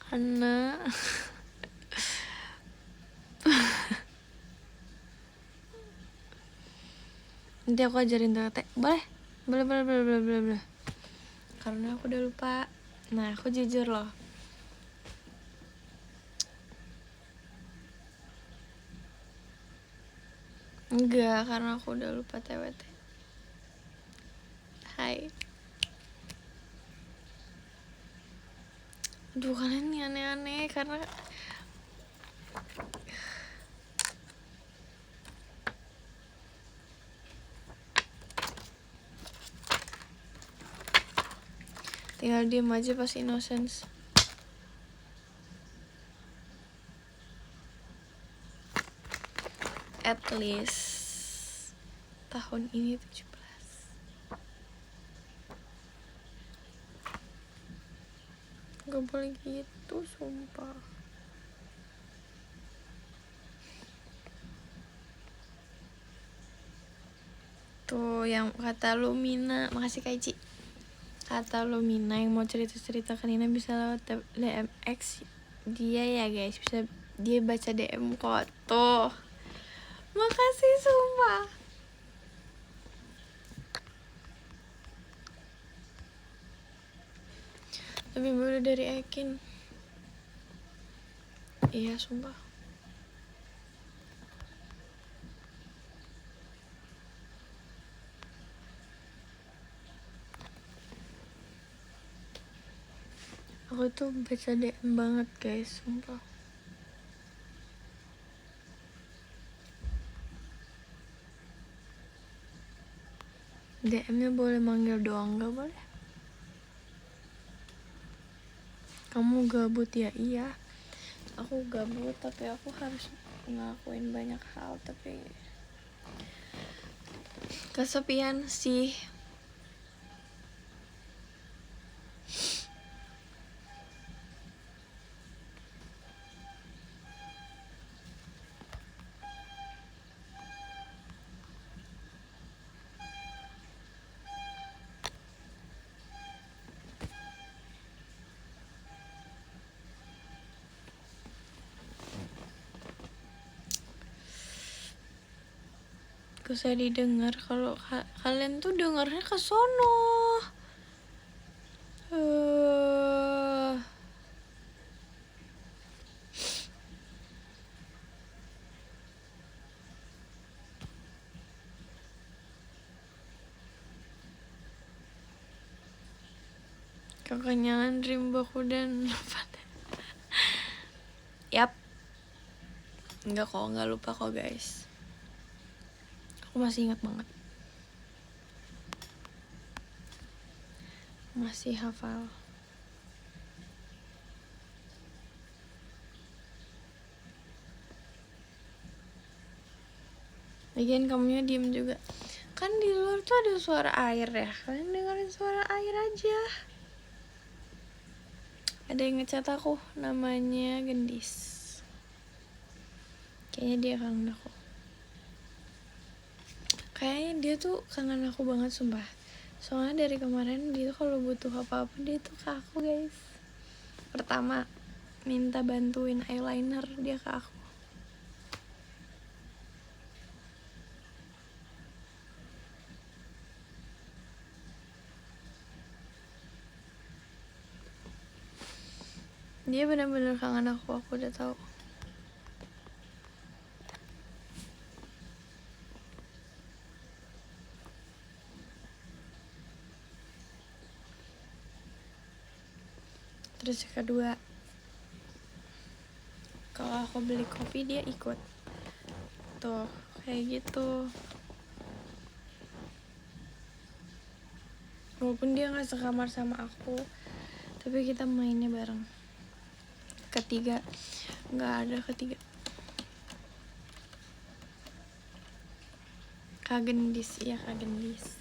Karena nanti aku ajarin TWT. Boleh? Boleh. Karena aku udah lupa. Nah, aku jujur loh. Enggak, karena aku udah lupa TWT. Hai. Aduh, kalian nih aneh-aneh karena tinggal diem aja pas innocence. At least tahun ini 17. Gak boleh gitu, sumpah. Tuh yang kata Lumina, makasih Kak Ici. Kata Lumina yang mau cerita-cerita ke Nina bisa lewat DM X dia ya guys, bisa dia baca DM kok. Tuh, makasih sumpah. Lebih muda dari Ekin. Iya sumpah. Aku tuh baca DM banget guys, sumpah. DM-nya boleh manggil doang, gak boleh. Kamu gabut ya? Iya, aku gabut tapi aku harus ngelakuin banyak hal, tapi kesepian sih. Gak usah didengar, kalau kalian tuh dengarnya ke sono. Kekenyangan rimbaku dan yap. Enggak kok, enggak lupa kok guys. Aku masih ingat banget. Masih hafal. Lagian kamunya diem juga. Kan di luar tuh ada suara air ya. Kalian dengerin suara air aja. Ada yang ngecat aku, namanya Gendis. Kayaknya dia kangen aku. Kayaknya dia tuh kangen aku banget sumpah. Soalnya dari kemarin dia tuh kalau butuh apa-apa dia tuh ke aku guys. Pertama minta bantuin eyeliner, dia ke aku. Dia benar-benar kangen aku udah tahu. Terus yang kedua, kalau aku beli kopi dia ikut. Tuh, kayak gitu. Walaupun dia gak sekamar sama aku, tapi kita mainnya bareng. Ketiga, gak ada ketiga. Kagendis, ya Kagendis.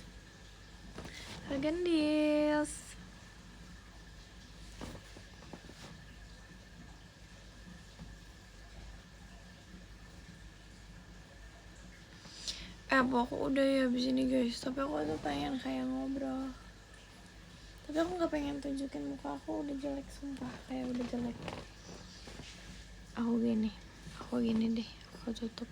Kagendis. Aku udah ya abis ini guys. Tapi aku tuh pengen kayak ngobrol. Tapi aku gak pengen tunjukin muka aku udah jelek, sumpah. Kayak udah jelek. Aku gini deh. Aku tutup.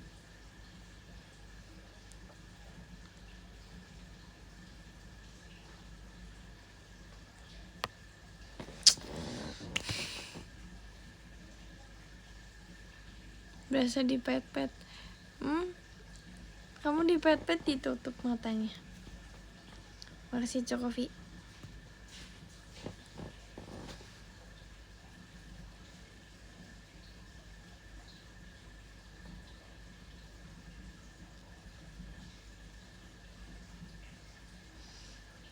Berasa di pet-pet. Kamu di pet-pet ditutup matanya. Makasih Cokofi.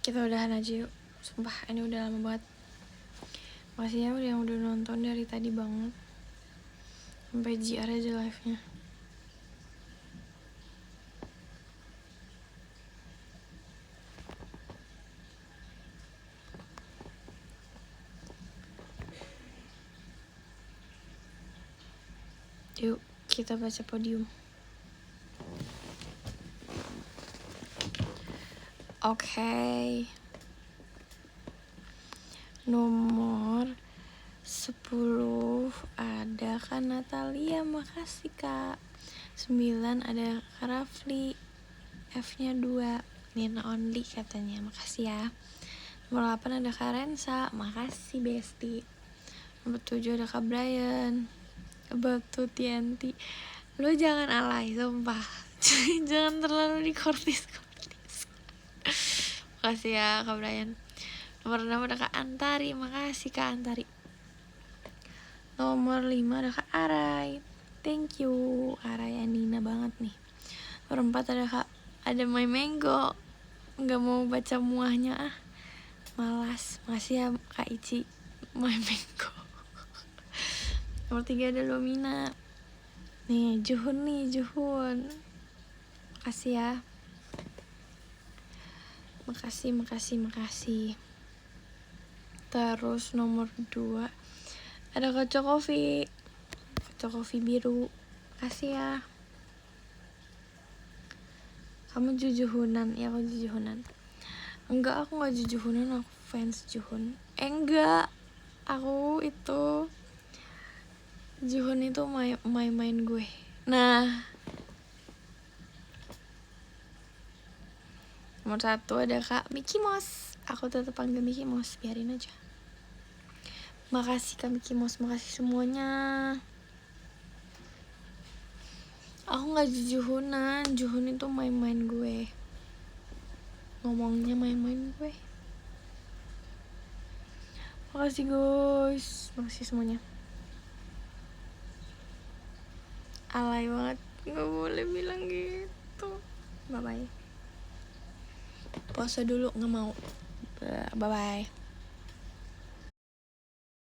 Kita udahan aja yuk. Sumpah ini udah lama banget. Makasih ya yang udah nonton dari tadi banget. Sampai JR aja live-nya. Yuk, kita baca podium. Oke. Nomor 10 ada Kak Natalia, makasih Kak. 9 ada Kak Rafli, F-nya 2, Nina Only katanya, makasih ya. Nomor 8 ada Kak Rensa, makasih Besti. Nomor 7 ada Kak Brian, Batu TNT. Lu jangan alay, sumpah. Jangan terlalu dikortis. Makasih ya Kak Brian. Nomor 6 ada Kak Antari, makasih Kak Antari. Nomor 5 ada Kak Arai, thank you Arai, Anina banget nih. Nomor 4 ada My Mango, gak mau baca muahnya malas. Makasih ya Kak Ici, My Mango. Nomor 3 ada Lumina. Nih Juhun, makasih ya. Makasih. Terus nomor 2 ada Kak Cokofi biru, makasih ya. Kamu Jujuhunan, ya aku Jujuhunan. Enggak, aku gak Jujuhunan, aku fans Juhun. Enggak, aku itu Juhun itu main gue. Nah, nomor 1 ada Kak Mickey Mouse. Aku tetap panggil Mickey Mouse, biarin aja. Makasih Kak Mickey Mouse, makasih semuanya. Aku gak Jujuhunan, Juhun itu main gue. Ngomongnya main gue. Makasih guys, makasih semuanya. Alay banget, gak boleh bilang gitu. Bye bye. Puasa dulu, gak mau. Bye bye.